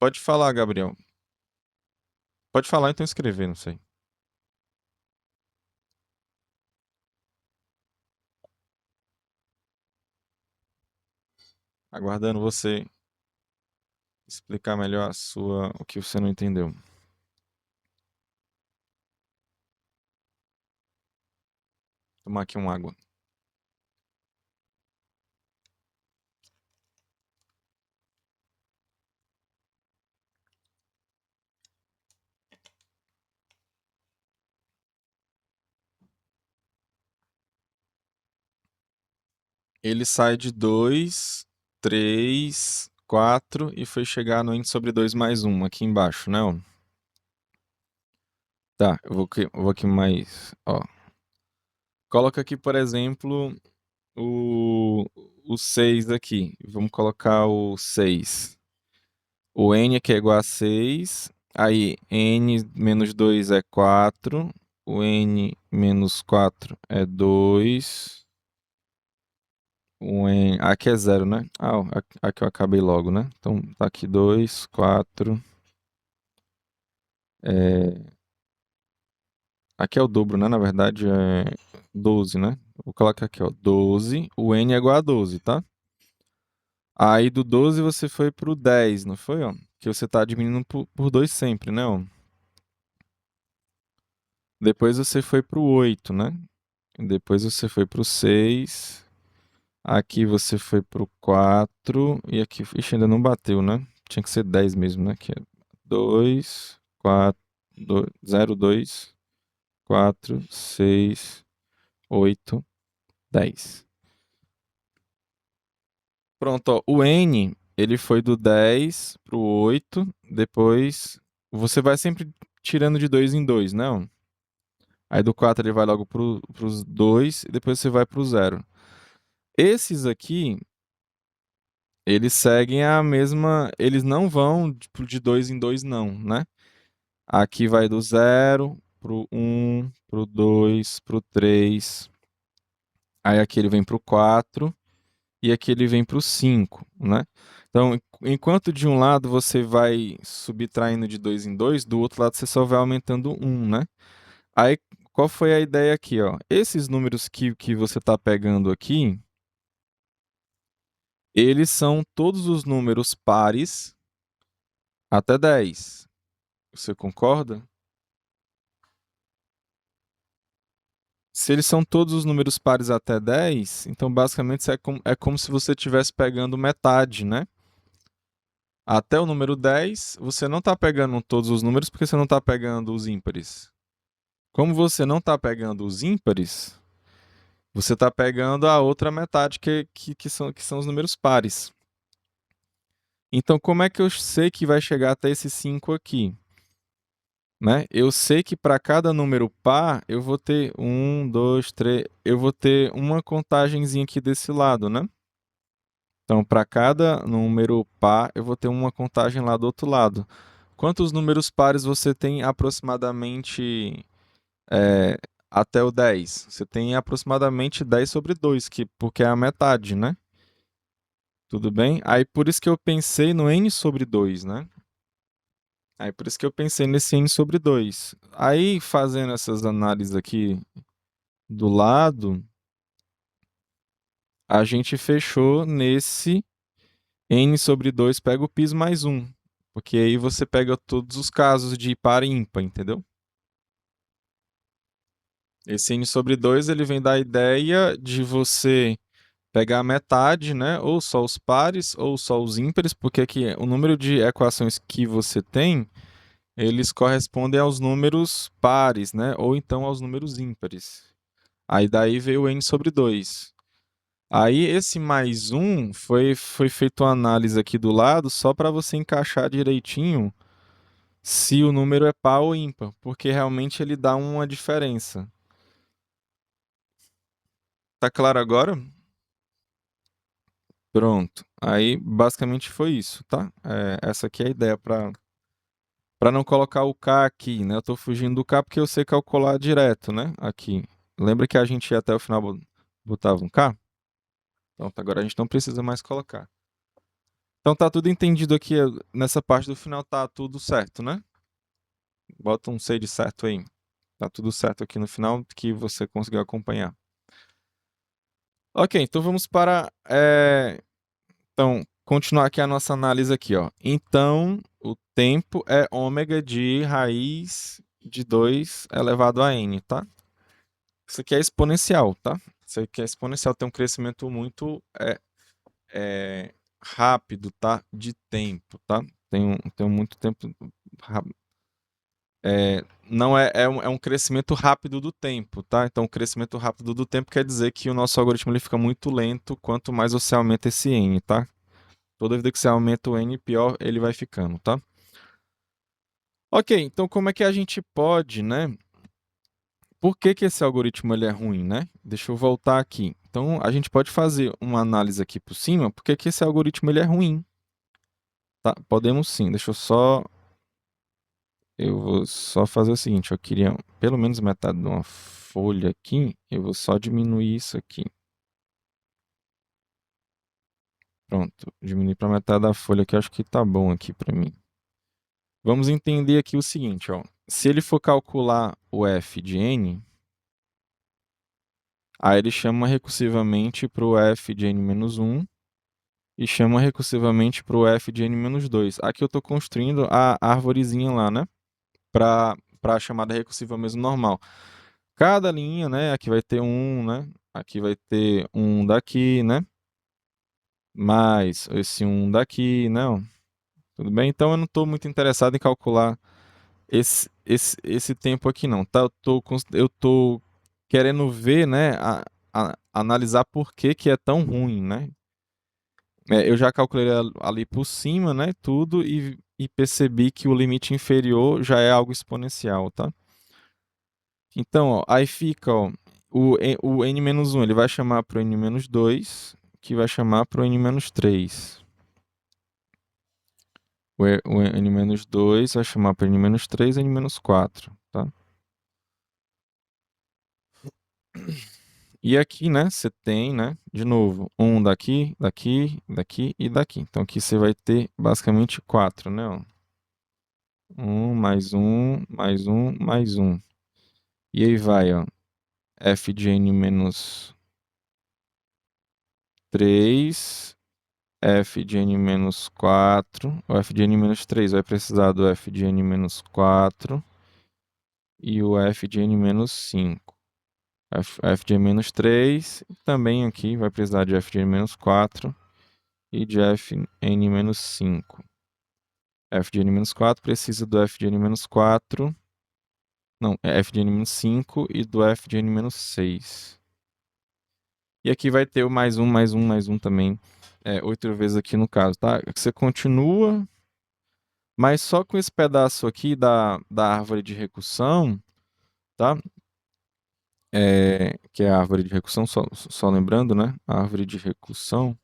Pode falar, Gabriel. Pode falar, então escrever, não sei. Aguardando você explicar melhor o que você não entendeu. Tomar aqui uma água. Ele sai de 2, 3, 4 e foi chegar no n sobre 2 mais 1 aqui embaixo, né? Ó? Tá, eu vou aqui mais. Ó. Coloca aqui, por exemplo, o, o 6 aqui. Vamos colocar o 6. O n aqui é igual a 6. Aí, n menos 2 é 4. O n menos 4 é 2. Aqui é 0, né? Ah, ó, aqui eu acabei logo, né? Então, tá aqui 2, 4. Aqui é o dobro, né? Na verdade, é 12, né? Vou colocar aqui, ó. 12. O n é igual a 12, tá? Aí do 12 você foi pro 10, não foi, ó? Que você tá diminuindo por 2 sempre, né, ó? Depois você foi pro 8, né? Depois você foi pro 6. Aqui você foi pro 4. E aqui, ixi, ainda não bateu, né? Tinha que ser 10 mesmo, né? Que é 2, 4, 0, 2, 4, 6, 8, 10. Pronto, ó. O N, ele foi do 10 pro 8. Depois, você vai sempre tirando de 2 em 2, né? Ó? Aí do 4 ele vai logo pros 2 e depois você vai pro 0. Esses aqui, eles seguem a mesma. Eles não vão de 2 em 2, não, né? Aqui vai do 0 pro 1, pro 2, pro 3. Aí aqui ele vem pro 4 e aqui ele vem pro 5, né? Então, enquanto de um lado você vai subtraindo de 2 em 2, do outro lado você só vai aumentando 1, né? Aí, qual foi a ideia aqui, ó? Esses números que você está pegando aqui, eles são todos os números pares até 10. Você concorda? Se eles são todos os números pares até 10, então basicamente é como se você estivesse pegando metade, né? Até o número 10, você não está pegando todos os números porque você não está pegando os ímpares. Como você não está pegando os ímpares, você está pegando a outra metade que são os números pares. Então, como é que eu sei que vai chegar até esse 5 aqui? Né? Eu sei que para cada número par, eu vou ter 1, 2, 3, eu vou ter uma contagenzinha aqui desse lado, né? Então, para cada número par, eu vou ter uma contagem lá do outro lado. Quantos números pares você tem aproximadamente é, até o 10? Você tem aproximadamente 10 sobre 2, porque é a metade, né? Tudo bem? Aí por isso que eu pensei no n sobre 2, né? Aí por isso que eu pensei nesse n sobre 2. Aí fazendo essas análises aqui do lado, a gente fechou nesse n sobre 2 pega o π mais 1. Porque aí você pega todos os casos de par e ímpar, entendeu? Esse n sobre 2 ele vem da ideia de você pegar a metade, né? Ou só os pares, ou só os ímpares, porque aqui o número de equações que você tem, eles correspondem aos números pares, né? Ou então aos números ímpares. Aí daí veio o n sobre 2. Aí esse mais 1 foi feito uma análise aqui do lado só para você encaixar direitinho se o número é par ou ímpar, porque realmente ele dá uma diferença. Tá claro agora? Pronto. Aí basicamente foi isso, tá? Essa aqui é a ideia para não colocar o K aqui, né? Eu tô fugindo do K porque eu sei calcular direto, né? Aqui. Lembra que a gente ia até o final botava um K? Pronto, agora a gente não precisa mais colocar. Então tá tudo entendido aqui. Nessa parte do final tá tudo certo, né? Bota um C de certo aí. Tá tudo certo aqui no final que você conseguiu acompanhar. Ok, então vamos para. Então, continuar aqui a nossa análise aqui, ó. Então, o tempo é ômega de raiz de 2 elevado a n, tá? Isso aqui é exponencial, tá? Isso aqui é exponencial, tem um crescimento muito rápido, tá? De tempo, tá? Tem muito tempo. Não é um crescimento rápido do tempo, tá? Então, o crescimento rápido do tempo quer dizer que o nosso algoritmo ele fica muito lento quanto mais você aumenta esse n, tá? Toda vez que você aumenta o n, pior ele vai ficando, tá? Ok, então como é que a gente pode, né? Por que que esse algoritmo ele é ruim, né? Deixa eu voltar aqui. Então, a gente pode fazer uma análise aqui por cima, por que que esse algoritmo ele é ruim, tá? Podemos sim, deixa eu só... Eu vou só fazer o seguinte, eu queria pelo menos metade de uma folha aqui, eu vou só diminuir isso aqui. Pronto, diminuir para metade da folha aqui, acho que tá bom aqui para mim. Vamos entender aqui o seguinte, ó. Se ele for calcular o f de n, aí ele chama recursivamente para o f de n-1 e chama recursivamente para o f de n-2. Aqui eu estou construindo a árvorezinha lá, né? Para a chamada recursiva mesmo normal. Cada linha, né? Aqui vai ter um, né? Aqui vai ter um daqui, né? Mais esse um daqui, não. Tudo bem? Então eu não estou muito interessado em calcular esse tempo aqui, não. Tá? Eu tô querendo ver, né? Analisar por que que é tão ruim, né? Eu já calculei ali por cima, né? Tudo e percebi que o limite inferior já é algo exponencial, tá? Então, ó, aí fica, ó, o n-1 ele vai chamar para o n-2, que vai chamar para o n-3. O n-2 vai chamar para n-3 e n-4, tá? E aqui, né, você tem, né, de novo, um daqui, daqui, daqui e daqui. Então aqui você vai ter basicamente 4, né, ó. Um, mais um, mais um, mais um. E aí vai, ó, f de n menos 3, f de n menos 4, o f de n menos 3 vai precisar do f de n menos 4 e o f de n menos 5. F de n menos 3 também aqui vai precisar de f de n menos 4 e de f n menos 5. F de n-4 precisa do f de n-4. Não, é f de n-5 e do f de n-6. E aqui vai ter o mais um, mais um, mais um também. 8 vezes aqui no caso, tá? Você continua, mas só com esse pedaço aqui da árvore de recursão, tá? Que é a árvore de recursão, só lembrando, né? A árvore de recursão.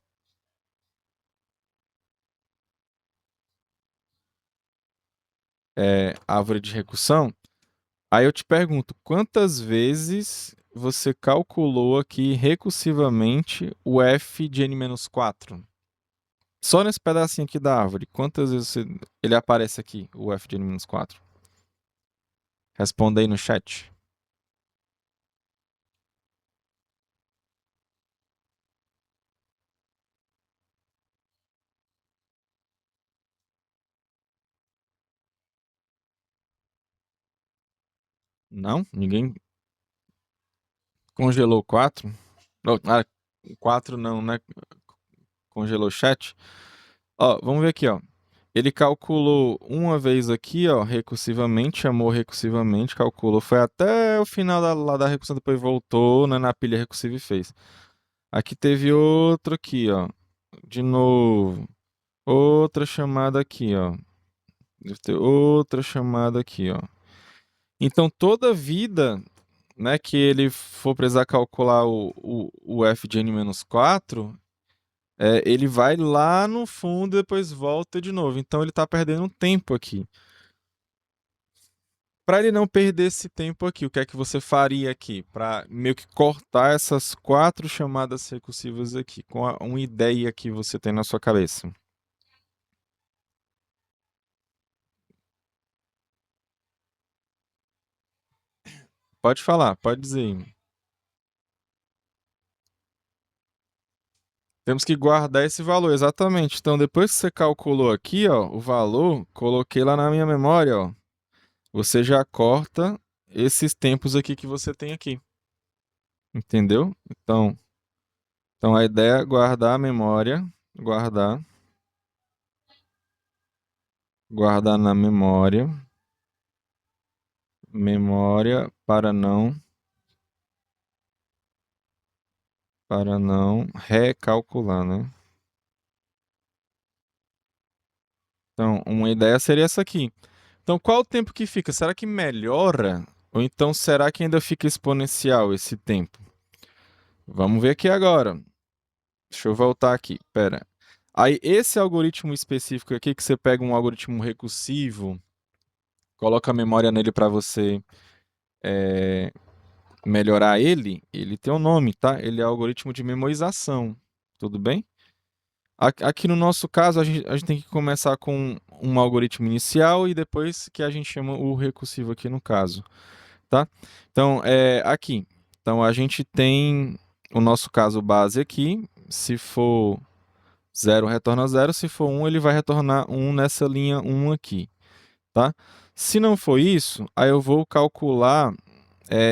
Árvore de recursão. Aí eu te pergunto, quantas vezes você calculou aqui recursivamente o f de n-4? Só nesse pedacinho aqui da árvore, quantas vezes ele aparece aqui, o f de n-4? Responda aí no chat. Não? Ninguém congelou 4? Não, 4 não, né? Congelou o chat. Ó, vamos ver aqui, ó. Ele calculou uma vez aqui, ó, recursivamente, chamou recursivamente, calculou, foi até o final lá da recursão, depois voltou, né, na pilha recursiva e fez. Aqui teve outro aqui, ó. De novo. Outra chamada aqui, ó. Deve ter outra chamada aqui, ó. Então, toda vida, né, que ele for precisar calcular o f de n-4, ele vai lá no fundo e depois volta de novo. Então, ele está perdendo um tempo aqui. Para ele não perder esse tempo aqui, o que é que você faria aqui? Para meio que cortar essas 4 chamadas recursivas aqui, com uma ideia que você tem na sua cabeça. Pode falar, pode dizer. Temos que guardar esse valor, exatamente. Então, depois que você calculou aqui, ó, o valor, coloquei lá na minha memória, ó. Você já corta esses tempos aqui que você tem aqui. Entendeu? Então a ideia é guardar a memória, guardar, guardar na memória, memória para não recalcular, né? Então, uma ideia seria essa aqui. Então, qual o tempo que fica? Será que melhora? Ou então será que ainda fica exponencial esse tempo? Vamos ver aqui agora. Deixa eu voltar aqui. Pera. Aí, esse algoritmo específico aqui, que você pega um algoritmo recursivo, coloca a memória nele para você melhorar ele tem um nome, tá? Ele é algoritmo de memorização. Tudo bem? Aqui no nosso caso, a gente tem que começar com um algoritmo inicial e depois que a gente chama o recursivo aqui no caso, tá? Então, aqui. Então, a gente tem o nosso caso base aqui. Se for 0, retorna 0. Se for 1, ele vai retornar 1 nessa linha 1 aqui, tá? Se não for isso, aí eu vou calcular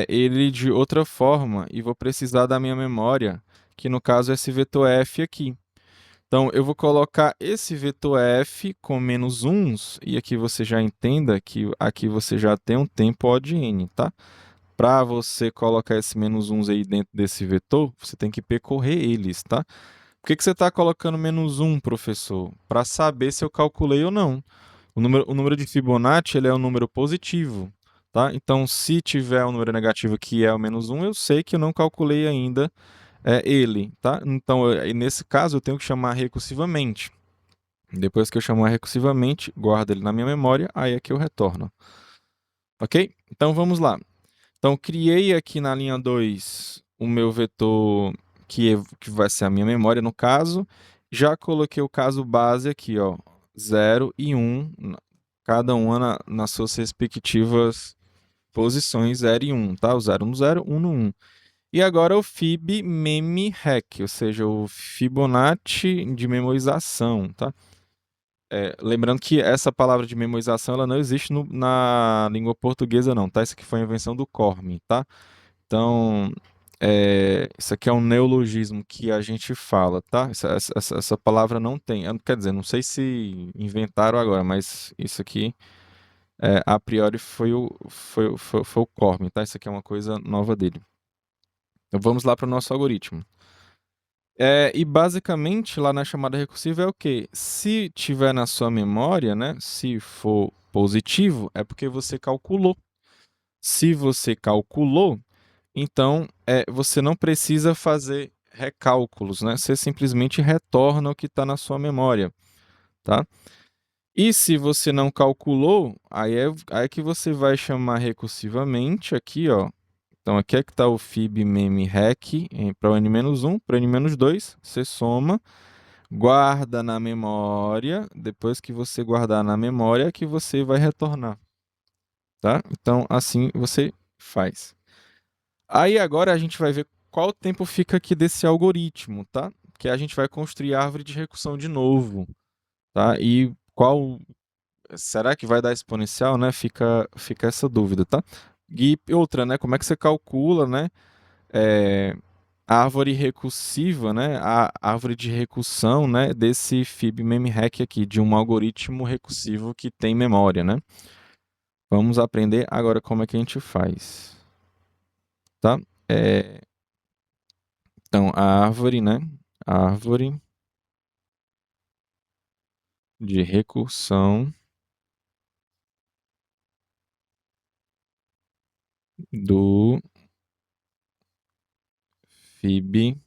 ele de outra forma e vou precisar da minha memória, que no caso é esse vetor f aqui. Então, eu vou colocar esse vetor f com menos uns, e aqui você já entenda que aqui você já tem um tempo O de n, tá? Para você colocar esse menos uns aí dentro desse vetor, você tem que percorrer eles, tá? Por que você está colocando menos um, professor? Para saber se eu calculei ou não. O número de Fibonacci ele é um número positivo, tá? Então, se tiver um número negativo que é o menos um, eu sei que eu não calculei ainda ele, tá? Então, nesse caso, eu tenho que chamar recursivamente. Depois que eu chamar recursivamente, guardo ele na minha memória, aí é que eu retorno. Ok? Então, vamos lá. Então, criei aqui na linha 2 o meu vetor que vai ser a minha memória, no caso. Já coloquei o caso base aqui, ó, 0 e 1, cada uma nas suas respectivas posições 0 e 1, tá? O 0 no 0, 1 no 1. E agora o Fib Mem Rec, ou seja, o Fibonacci de memorização, tá? Lembrando que essa palavra de memorização ela não existe na língua portuguesa, não, tá? Isso aqui foi a invenção do Corme, tá? Então, isso aqui é um neologismo que a gente fala, tá? Essa palavra não tem. Quer dizer, não sei se inventaram agora, mas isso aqui, a priori, foi o Corme, tá? Isso aqui é uma coisa nova dele. Então, vamos lá para o nosso algoritmo. E basicamente, lá na chamada recursiva é o quê? Se tiver na sua memória, né? Se for positivo, é porque você calculou. Se você calculou, então você não precisa fazer recálculos, né? Você simplesmente retorna o que está na sua memória, tá? E se você não calculou, aí é que você vai chamar recursivamente aqui, ó. Então aqui é que está o fib mem rec para o n-1, para o n-2, você soma, guarda na memória, depois que você guardar na memória é que você vai retornar, tá? Então assim você faz. Aí agora a gente vai ver qual tempo fica aqui desse algoritmo, tá? Que a gente vai construir a árvore de recursão de novo, tá? E será que vai dar exponencial, né? Fica essa dúvida, tá? E outra, né? Como é que você calcula, né? É, a árvore recursiva, né? A árvore de recursão, né? Desse fib-mem-hack aqui, de um algoritmo recursivo que tem memória, né? Vamos aprender agora como é que a gente faz, tá? É, então, a árvore, né? A árvore de recursão do fib-mem-hack.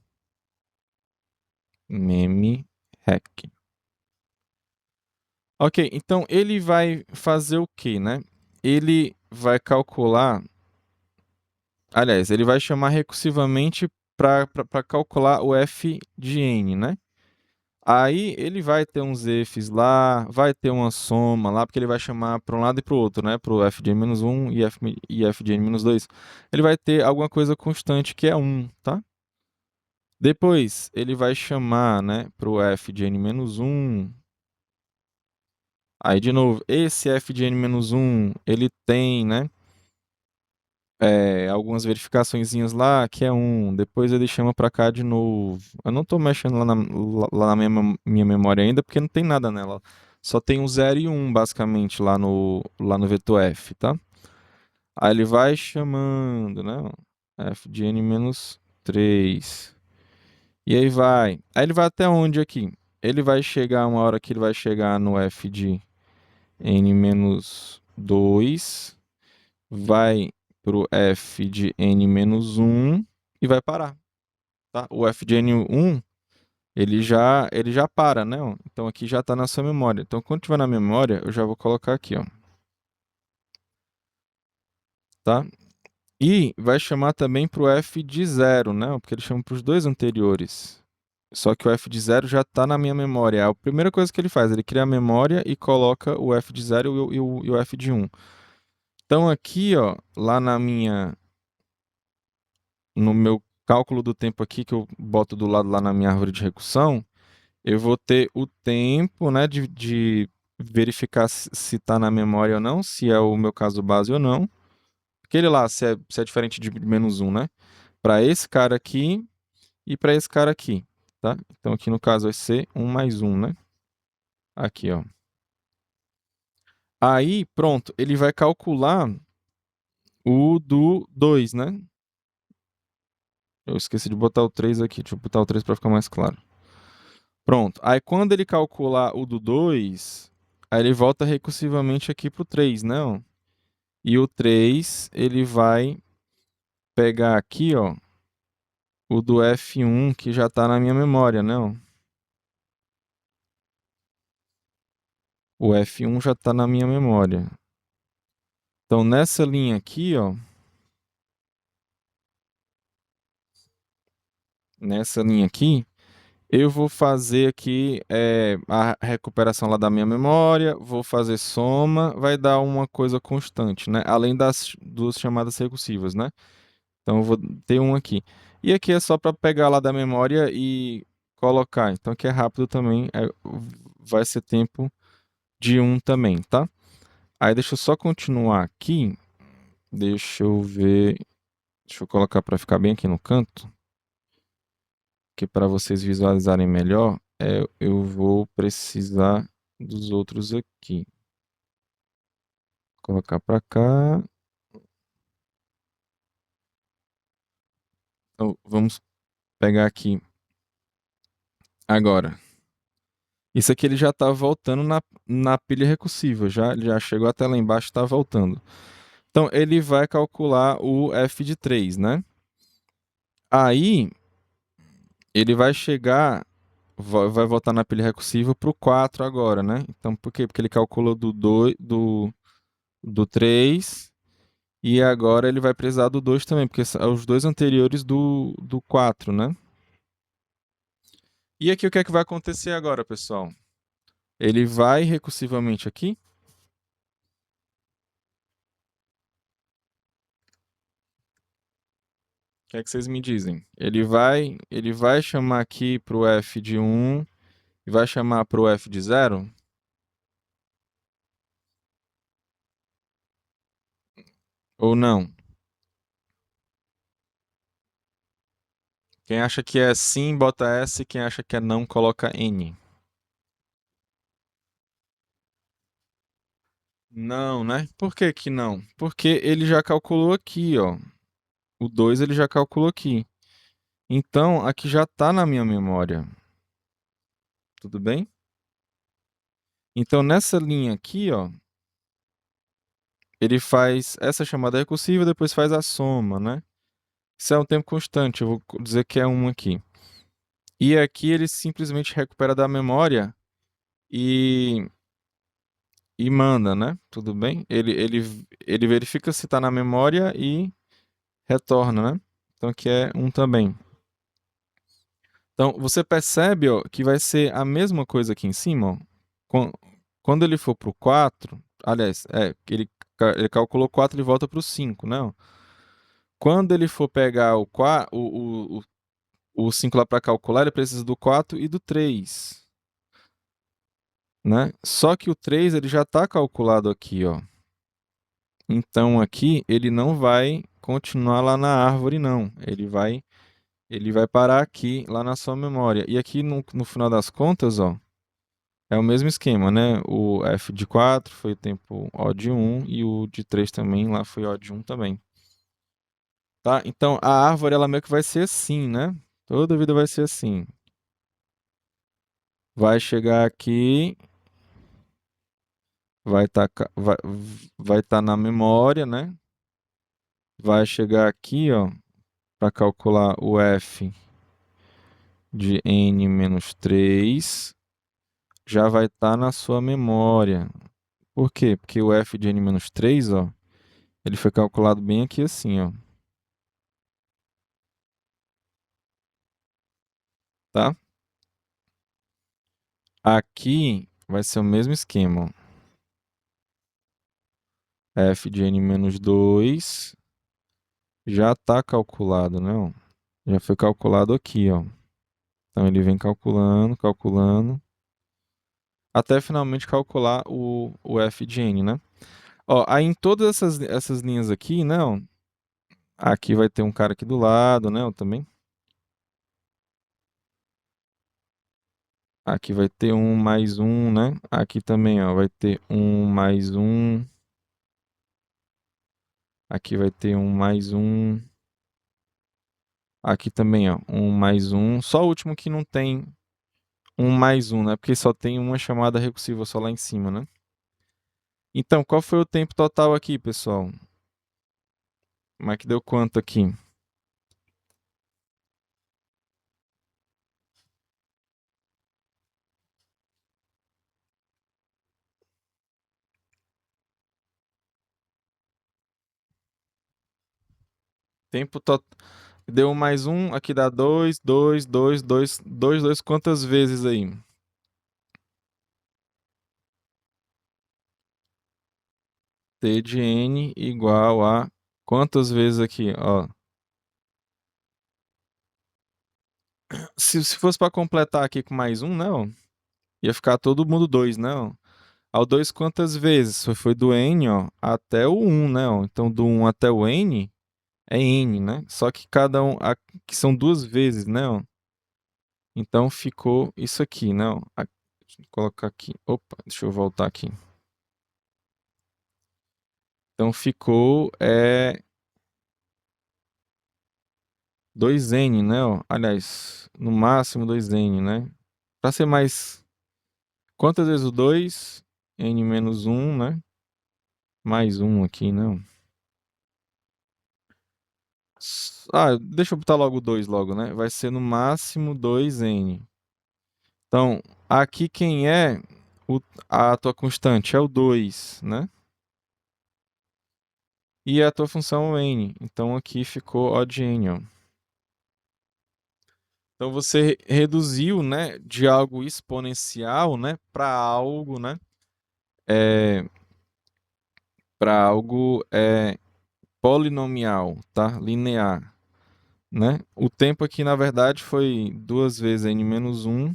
Ok, então ele vai fazer o quê, né? Ele vai calcular, aliás, ele vai chamar recursivamente para calcular o f de n, né? Aí ele vai ter uns ifs lá, vai ter uma soma lá, porque ele vai chamar para um lado e para o outro, né? Para o f de n-1 e f de n-2. Ele vai ter alguma coisa constante que é 1, tá? Depois ele vai chamar, né, para o f de n-1. Aí, de novo, esse f de n-1, ele tem, né, algumas verificaçõezinhas lá, que é 1. Depois ele chama pra cá de novo. Eu não tô mexendo lá na minha memória ainda, porque não tem nada nela. Só tem um 0 e 1, basicamente, lá no vetor f, tá? Aí ele vai chamando, né, f de n-3. E aí vai. Aí ele vai até onde aqui? Ele vai chegar, uma hora que ele vai chegar no f de n-2, vai pro f de n-1 e vai parar, tá? O f de n1, ele já para, né? Ó? Então aqui já está na sua memória. Então quando tiver na memória, eu já vou colocar aqui, ó, tá? E vai chamar também pro f de 0, né? Porque ele chama para os dois anteriores. Só que o f de 0 já está na minha memória. É a primeira coisa que ele faz, ele cria a memória e coloca o f de 0 e o f de 1. Então aqui, ó, lá no meu cálculo do tempo aqui, que eu boto do lado lá na minha árvore de recursão, eu vou ter o tempo, né, de verificar se está na memória ou não, se é o meu caso base ou não. Aquele lá, se é diferente de -1, né? Para esse cara aqui e para esse cara aqui, tá? Então aqui no caso vai ser 1 mais 1, né? Aqui, ó. Aí, pronto, ele vai calcular o do 2, né? Eu esqueci de botar o 3 aqui. Deixa eu botar o 3 para ficar mais claro. Pronto. Aí quando ele calcular o do 2, aí ele volta recursivamente aqui pro 3, né? Ó? E o 3, ele vai pegar aqui, ó, o do F1, que já tá na minha memória, né? Ó? O F1 já tá na minha memória. Então nessa linha aqui, ó, nessa linha aqui, eu vou fazer aqui a recuperação lá da minha memória, vou fazer soma, vai dar uma coisa constante, né? Além das duas chamadas recursivas, né? Então eu vou ter um aqui. E aqui é só para pegar lá da memória e colocar. Então aqui é rápido também, vai ser tempo de um também, tá? Aí deixa eu só continuar aqui. Deixa eu ver. Deixa eu colocar para ficar bem aqui no canto, que para vocês visualizarem melhor, eu vou precisar dos outros aqui. Colocar para cá. Então, vamos pegar aqui agora. Isso aqui ele já está voltando na pilha recursiva, já chegou até lá embaixo e está voltando. Então ele vai calcular o f de 3, né? Aí ele vai chegar, vai voltar na pilha recursiva para o 4 agora, né? Então por quê? Porque ele calculou do 2, do 3 e agora ele vai precisar do 2 também, porque são os dois anteriores do 4, né? E aqui o que é que vai acontecer agora, pessoal? Ele vai recursivamente aqui. O que é que vocês me dizem? Ele vai chamar aqui para o f de 1 e vai chamar para o f de 0? Ou não? Quem acha que é sim, bota S. Quem acha que é não, coloca N. Não, né? Por que que não? Porque ele já calculou aqui, ó. O 2 ele já calculou aqui. Então, aqui já tá na minha memória. Tudo bem? Então, nessa linha aqui, ó, ele faz essa chamada recursiva, depois faz a soma, né? Isso é um tempo constante, eu vou dizer que é um aqui. E aqui ele simplesmente recupera da memória e, e manda, né? Tudo bem? Ele verifica se está na memória e retorna, né? Então aqui é um também. Então você percebe, ó, que vai ser a mesma coisa aqui em cima, ó. Quan- Quando ele for pro 4, aliás, ele calculou 4, ele volta pro 5, né? Ó. Quando ele for pegar o 5 lá para calcular, ele precisa do 4 e do 3, né? Só que o 3 ele já está calculado aqui, ó. Então aqui ele não vai continuar lá na árvore, não. Ele vai parar aqui, lá na sua memória. E aqui no final das contas, ó, é o mesmo esquema, né? O f de 4 foi o tempo O de 1 e o de 3 também, lá foi O de 1 também. Tá? Então a árvore ela meio que vai ser assim, né? Toda vida vai ser assim. Vai chegar aqui, vai tá na memória, né? Vai chegar aqui, ó, para calcular o f de n menos 3, já vai estar na sua memória. Por quê? Porque o f de n menos 3, ó, ele foi calculado bem aqui assim, ó, tá? Aqui vai ser o mesmo esquema, ó. F de n menos 2 já está calculado, né? Ó? Já foi calculado aqui, ó. Então ele vem calculando, calculando, até finalmente calcular o f de n, né? Ó, aí em todas essas linhas aqui, né? Ó, aqui vai ter um cara aqui do lado, né? Ó, também. Aqui vai ter um mais um, né? Aqui também, ó, vai ter um mais um. Aqui vai ter um mais um. Aqui também, ó, um mais um. Só o último que não tem um mais um, né? Porque só tem uma chamada recursiva só lá em cima, né? Então, qual foi o tempo total aqui, pessoal? Mas que deu quanto aqui? Tempo total. Deu um mais um, aqui dá dois, dois, dois, dois, dois, dois. Quantas vezes aí? T de N igual a quantas vezes aqui? Ó, se fosse para completar aqui com mais um, né? Ó, ia ficar todo mundo dois, né? Ó. Ao 2 quantas vezes? Foi do N, ó, até o um, né? Ó. Então, do um até o N é N, né? Só que cada um, que são duas vezes, né? Ó. Então, ficou isso aqui, né? Ó. Deixa eu colocar aqui. Opa, deixa eu voltar aqui. Então, ficou 2N, né? Ó. Aliás, no máximo 2N, né? Para ser mais. Quantas vezes o 2? N menos um, né? Mais um aqui, né? Deixa eu botar logo o 2 logo, né? Vai ser no máximo 2N. Então, aqui quem é a tua constante? É o 2, né? E a tua função é o N. Então, aqui ficou O de N, ó. Então, você reduziu, né, de algo exponencial, né, para algo, né, é, para algo polinomial, tá? Linear, né? O tempo aqui, na verdade, foi duas vezes N menos um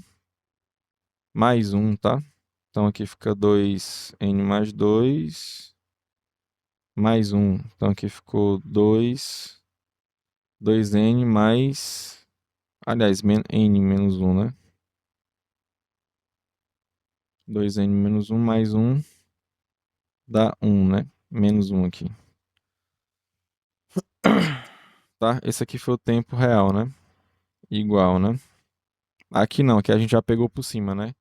mais um, tá? Então aqui fica 2N mais 2 mais um. Então aqui ficou 2N mais Aliás, n menos 1, né? 2n menos 1 mais 1 dá 1, né? Menos 1 aqui. Tá? Esse aqui foi o tempo real, né? Igual, né? Aqui não, aqui a gente já pegou por cima, né?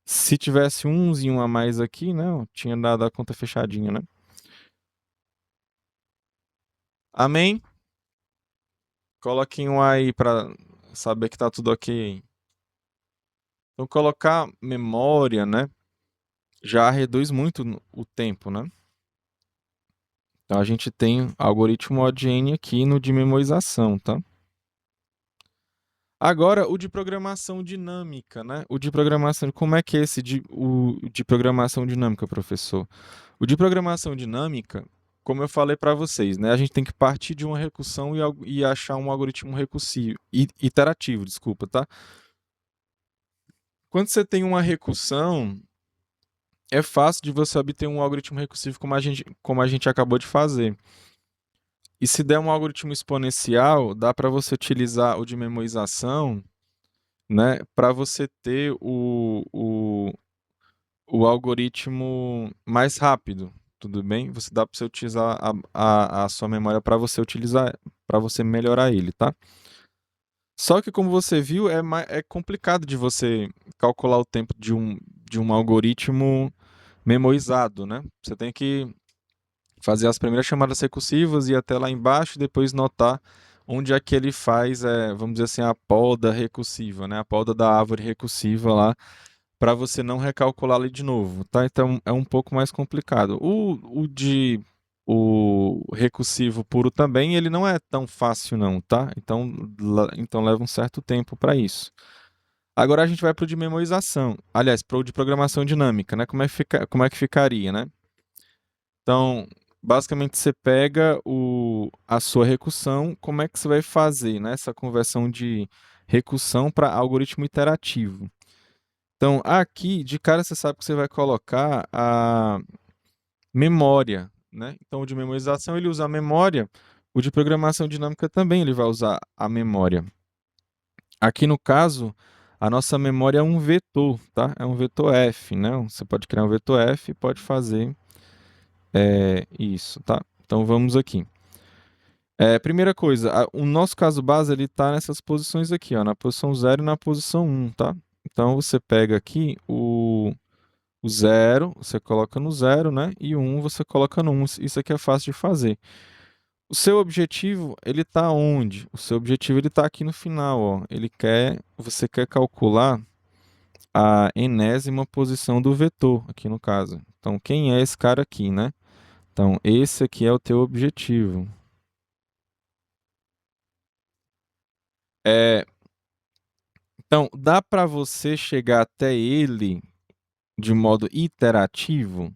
Se tivesse um umzinho a mais aqui, né? Tinha dado a conta fechadinha, né? Amém? Coloquem um aí pra saber que tá tudo ok. Então, colocar memória, né? Já reduz muito o tempo, né? Então, a gente tem algoritmo ODN aqui no de memorização, tá? Agora, o de programação dinâmica, né? O de programação, como é que é o de programação dinâmica, professor? O de programação dinâmica, como eu falei para vocês, né? A gente tem que partir de uma recursão e achar um algoritmo recursivo, iterativo, desculpa, tá? Quando você tem uma recursão, é fácil de você obter um algoritmo recursivo como a gente acabou de fazer. E se der um algoritmo exponencial, dá para você utilizar o de memorização, né, para você ter o algoritmo mais rápido, tudo bem? Você dá para você utilizar a sua memória para você utilizar, para você melhorar ele, tá? Só que como você viu, é complicado de você calcular o tempo de um algoritmo memorizado, né? Você tem que fazer as primeiras chamadas recursivas e ir até lá embaixo e depois notar onde é que ele faz, vamos dizer assim, a poda recursiva, né? A poda da árvore recursiva lá, para você não recalcular ali de novo, tá? Então é um pouco mais complicado. O recursivo puro também, ele não é tão fácil não, tá? Então leva um certo tempo para isso. Agora a gente vai para o de memorização. Aliás, para o de programação dinâmica, né? Como é que ficaria, né? Então, basicamente você pega a sua recursão, como é que você vai fazer, né, essa conversão de recursão para algoritmo iterativo. Então, aqui, de cara, você sabe que você vai colocar a memória, né? Então, o de memorização, ele usa a memória, o de programação dinâmica também, ele vai usar a memória. Aqui, no caso, a nossa memória é um vetor, tá? É um vetor F, né? Você pode criar um vetor F e pode fazer isso, tá? Então, vamos aqui. Primeira coisa, o nosso caso base ele está nessas posições aqui, ó, na posição 0 e na posição 1, tá? Então você pega aqui o 0, você coloca no 0, né? E o 1 você coloca no 1. Isso aqui é fácil de fazer. O seu objetivo, ele está onde? O seu objetivo ele está aqui no final, ó. Você quer calcular a enésima posição do vetor, aqui no caso. Então, quem é esse cara aqui, né? Então, esse aqui é o teu objetivo. É, Então, dá para você chegar até ele de modo iterativo?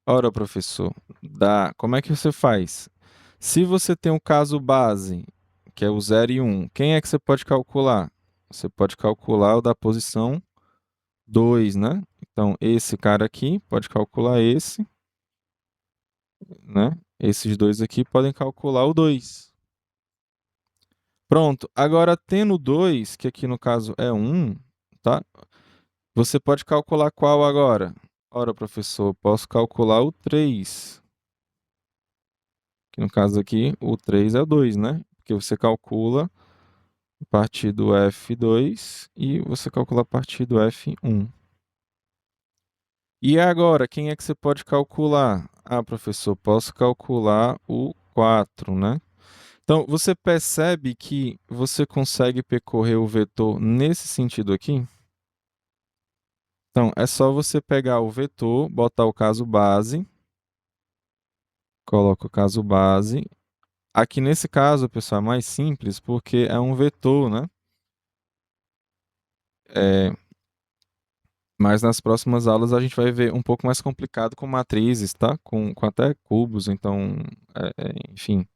Ora, professor, dá. Como é que você faz? Se você tem um caso base, que é o 0 e 1, quem é que você pode calcular? Você pode calcular o da posição 2, né? Então, esse cara aqui pode calcular esse, né? Esses dois aqui podem calcular o 2. Pronto. Agora, tendo 2, que aqui no caso é 1, tá? Você pode calcular qual agora? Ora, professor, posso calcular o 3. Que no caso aqui, o 3 é o 2, né? Porque você calcula a partir do F2 e você calcula a partir do F1. E agora, quem é que você pode calcular? Ah, professor, posso calcular o 4, né? Então, você percebe que você consegue percorrer o vetor nesse sentido aqui? Então, é só você pegar o vetor, botar o caso base, coloca o caso base. Aqui nesse caso, pessoal, é mais simples porque é um vetor, né? É, mas nas próximas aulas a gente vai ver um pouco mais complicado com matrizes, tá? Com até cubos, então, enfim,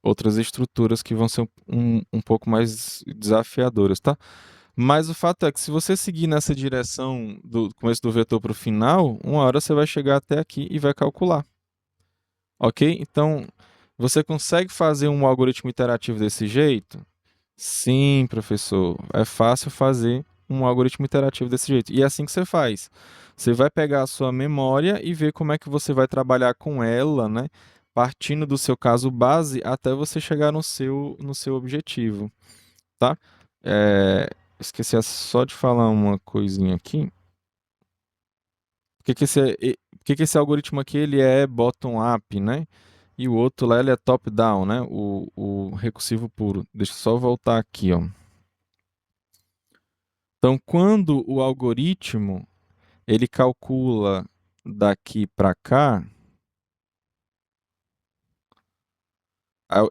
outras estruturas que vão ser um pouco mais desafiadoras, tá? Mas o fato é que se você seguir nessa direção do começo do vetor para o final, uma hora você vai chegar até aqui e vai calcular. Ok? Então, você consegue fazer um algoritmo iterativo desse jeito? Sim, professor. É fácil fazer um algoritmo interativo desse jeito. E é assim que você faz. Você vai pegar a sua memória e ver como é que você vai trabalhar com ela, né? Partindo do seu caso base até você chegar no seu objetivo, tá? É, esqueci só de falar uma coisinha aqui. Por que que esse algoritmo aqui ele é bottom-up, né? E o outro lá ele é top-down, né? O recursivo puro. Deixa eu só voltar aqui, ó. Então, quando o algoritmo ele calcula daqui para cá,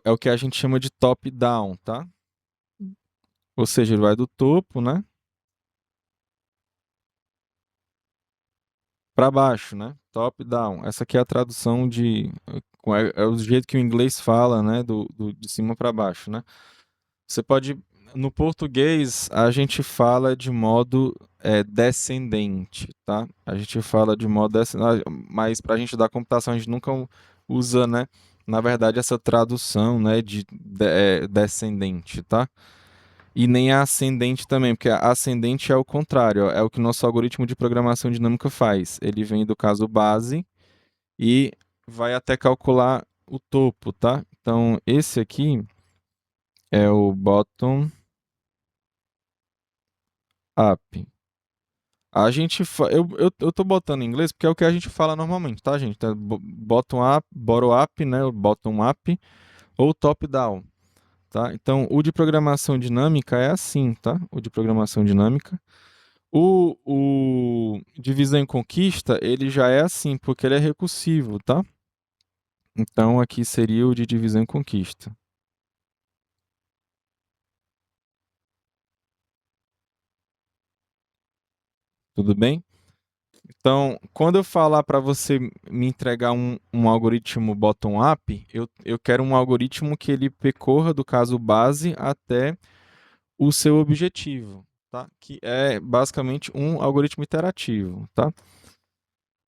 é o que a gente chama de top-down, tá? Ou seja, ele vai do topo, né, para baixo, né? Top-down. Essa aqui é a tradução é o jeito que o inglês fala, né, de cima para baixo, né? Você pode, no português, a gente fala de modo descendente, tá? A gente fala de modo descendente, mas para a gente dar computação, a gente nunca usa, né? Na verdade, essa tradução, né, de descendente, tá? E nem a ascendente também, porque a ascendente é o contrário, ó, é o que o nosso algoritmo de programação dinâmica faz. Ele vem do caso base e vai até calcular o topo, tá? Então, esse aqui é o bottom up. Eu tô botando em inglês porque é o que a gente fala normalmente, tá, gente? Tá, bottom up, né? O bottom up ou top down, tá? Então, o de programação dinâmica é assim, tá? O de programação dinâmica. O divisão em conquista, ele já é assim, porque ele é recursivo, tá? Então, aqui seria o de divisão em conquista. Tudo bem? Então, quando eu falar para você me entregar um algoritmo bottom-up, eu quero um algoritmo que ele percorra do caso base até o seu objetivo, tá? Que é basicamente um algoritmo iterativo, tá?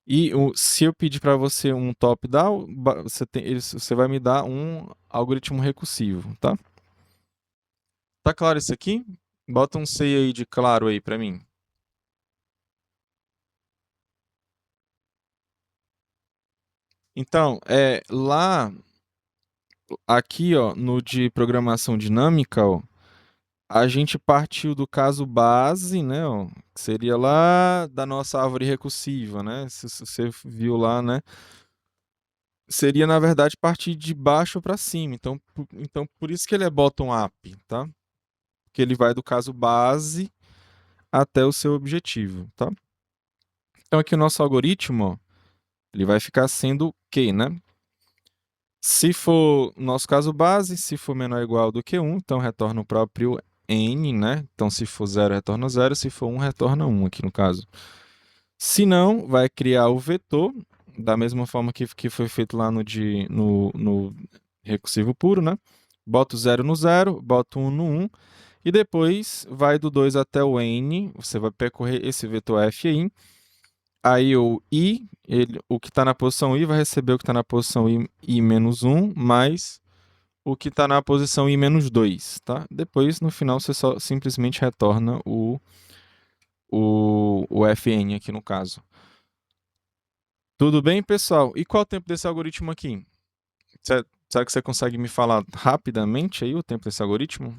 E se eu pedir para você um top-down, você vai me dar um algoritmo recursivo, tá? Tá claro isso aqui? Bota um C aí de claro aí para mim. Então, aqui, ó, no de programação dinâmica, ó, a gente partiu do caso base, né, ó, que seria lá da nossa árvore recursiva, né? Se você viu lá, né? Seria, na verdade, partir de baixo para cima. Então, por isso que ele é bottom-up, tá? Porque ele vai do caso base até o seu objetivo, tá? Então, aqui o nosso algoritmo, ó, ele vai ficar sendo o quê, né? Se for nosso caso base, se for menor ou igual do que 1, então retorna o próprio n, né? Então, se for 0, retorna 0. Se for 1, retorna 1 aqui no caso. Se não, vai criar o vetor, da mesma forma que foi feito lá no recursivo puro, né? Bota o 0 no 0, bota o 1 no 1, e depois vai do 2 até o n, você vai percorrer esse vetor f aí o i, o que está na posição i vai receber o que está na posição i menos 1, mais o que está na posição i menos 2, tá? Depois, no final, você só simplesmente retorna o fn aqui no caso. Tudo bem, pessoal? E qual é o tempo desse algoritmo aqui? Será que você consegue me falar rapidamente aí o tempo desse algoritmo?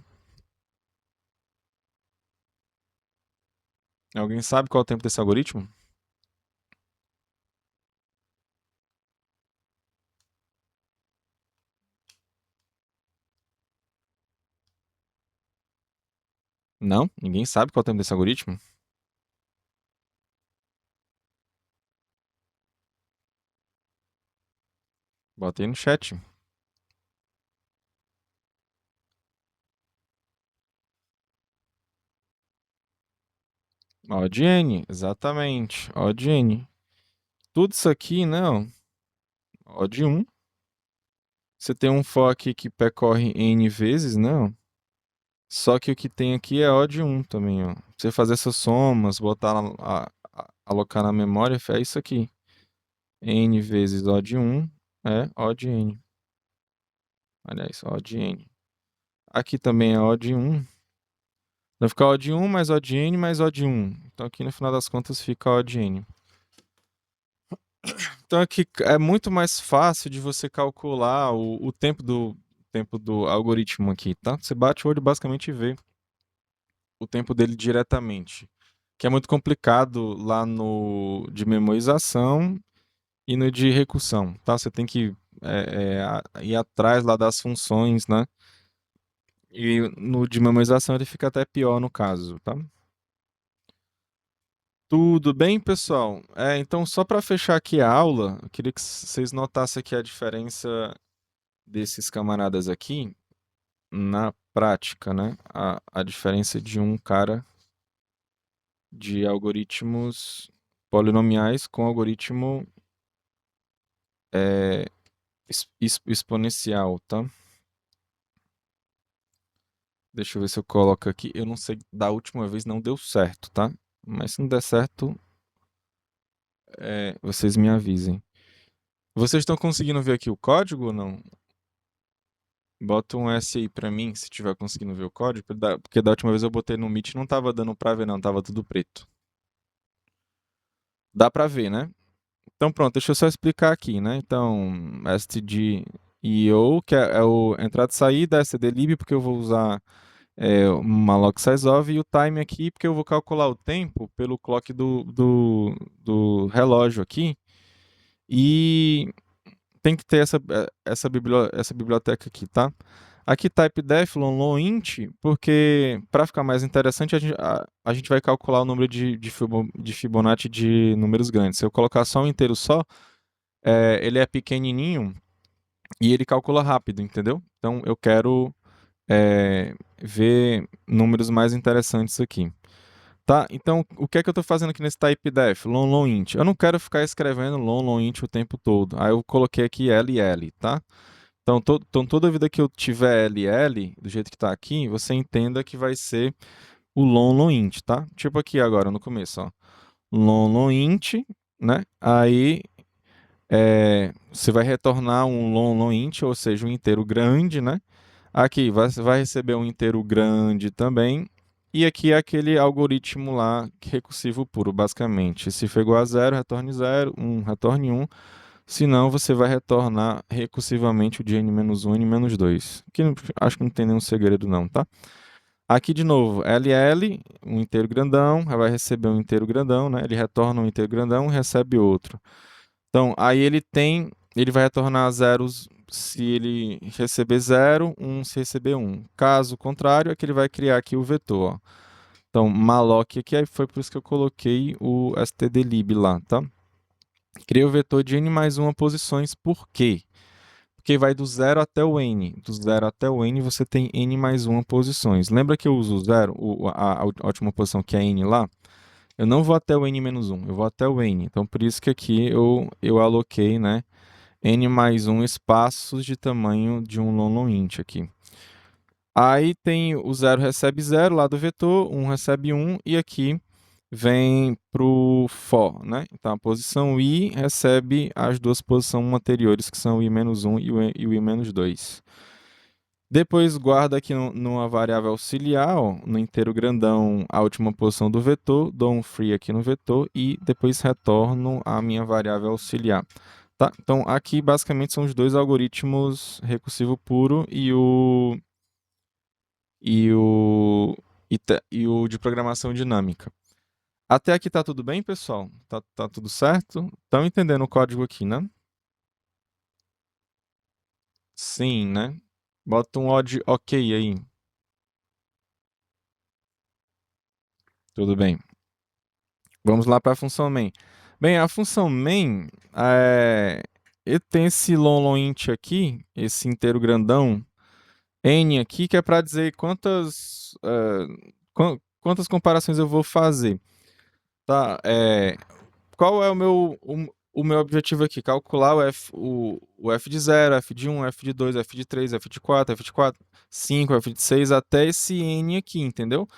Alguém sabe qual é o tempo desse algoritmo? Não? Ninguém sabe qual é o tempo desse algoritmo? Bota aí no chat. O de n, exatamente. O de n. Tudo isso aqui, né? Ó, O de 1. Você tem um for aqui que percorre n vezes, né? Ó. Só que o que tem aqui é O de 1 também, ó. Pra você fazer essas somas, alocar na memória, é isso aqui. N vezes O de 1 é O de n. Aliás, O de n. Aqui também é O de 1. Vai ficar O de 1 mais O de N mais O de 1. Então aqui no final das contas fica O de N. Então aqui é muito mais fácil de você calcular o tempo do algoritmo aqui, tá? Você bate o olho basicamente e vê o tempo dele diretamente. Que é muito complicado lá no de memorização e no de recursão, tá? Você tem que ir atrás lá das funções, né? E no de memorização ele fica até pior no caso, tá? Tudo bem, pessoal? Então, só para fechar aqui a aula, eu queria que vocês notassem aqui a diferença desses camaradas aqui na prática, né? A diferença de um cara de algoritmos polinomiais com algoritmo exponencial, tá? Deixa eu ver se eu coloco aqui. Eu não sei, da última vez não deu certo, tá? Mas se não der certo, vocês me avisem. Vocês estão conseguindo ver aqui o código ou não? Bota um S aí pra mim, se tiver conseguindo ver o código, porque da última vez eu botei no Meet e não tava dando pra ver não, tava tudo preto. Dá pra ver, né? Então pronto, deixa eu só explicar aqui, né? Então, std.io, que é o entrada e saída, stdlib, porque eu vou usar o malloc sizeof, e o time aqui, porque eu vou calcular o tempo pelo clock do relógio aqui. E tem que ter essa biblioteca aqui, tá? Aqui typedef long int, porque para ficar mais interessante, a gente vai calcular o número de Fibonacci de números grandes. Se eu colocar só um inteiro só, ele é pequenininho e ele calcula rápido, entendeu? Então eu quero ver números mais interessantes aqui. Tá, então o que é que eu estou fazendo aqui nesse typedef? Long int. Eu não quero ficar escrevendo long int o tempo todo. Aí eu coloquei aqui ll, tá? Então, toda vida que eu tiver ll, do jeito que está aqui, você entenda que vai ser o long int, tá? Tipo aqui agora, no começo, ó. Long int, né? Aí você vai retornar um long int, ou seja, um inteiro grande, né? Aqui vai receber um inteiro grande também. E aqui é aquele algoritmo lá recursivo puro, basicamente. Se for igual a 0, retorne 0, 1, retorne 1. Senão você vai retornar recursivamente o de n-1 e n-2. Que acho que não tem nenhum segredo não, tá? Aqui de novo, ll, um inteiro grandão, vai receber um inteiro grandão, né? Ele retorna um inteiro grandão e recebe outro. Então, aí ele vai retornar zeros se ele receber 0, 1 se receber 1. Caso contrário, é que ele vai criar aqui o vetor, ó. Então, malloc aqui, aí foi por isso que eu coloquei o stdlib lá, tá? Criei o vetor de n mais 1 posições, por quê? Porque vai do 0 até o n. Do 0 até o n você tem n mais 1 posições. Lembra que eu uso o 0, a última posição que é n lá? Eu não vou até o n menos 1, eu vou até o n. Então, por isso que aqui eu aloquei, né, n mais 1 espaços de tamanho de um long int aqui. Aí tem o 0 recebe 0 lá do vetor, 1 recebe 1, e aqui vem para o for, né? Então a posição i recebe as duas posições anteriores, que são o i-1 e o i-2. Depois guarda aqui numa variável auxiliar, ó, no inteiro grandão, a última posição do vetor, dou um free aqui no vetor e depois retorno a minha variável auxiliar. Tá? Então aqui basicamente são os dois algoritmos recursivo puro e o de programação dinâmica. Até aqui tá tudo bem, pessoal? Tá tudo certo? Estão entendendo o código aqui, né? Sim, né? Bota um odd ok aí. Tudo bem. Vamos lá para a função main. Bem, a função main ele tem esse long int aqui, esse inteiro grandão, n aqui, que é para dizer quantas comparações eu vou fazer. Tá? Qual é o meu objetivo aqui? Calcular o f de 0, f de 1, f de 2, f de 3, f de 4, f de 4, 5, f de 6, até esse n aqui, entendeu?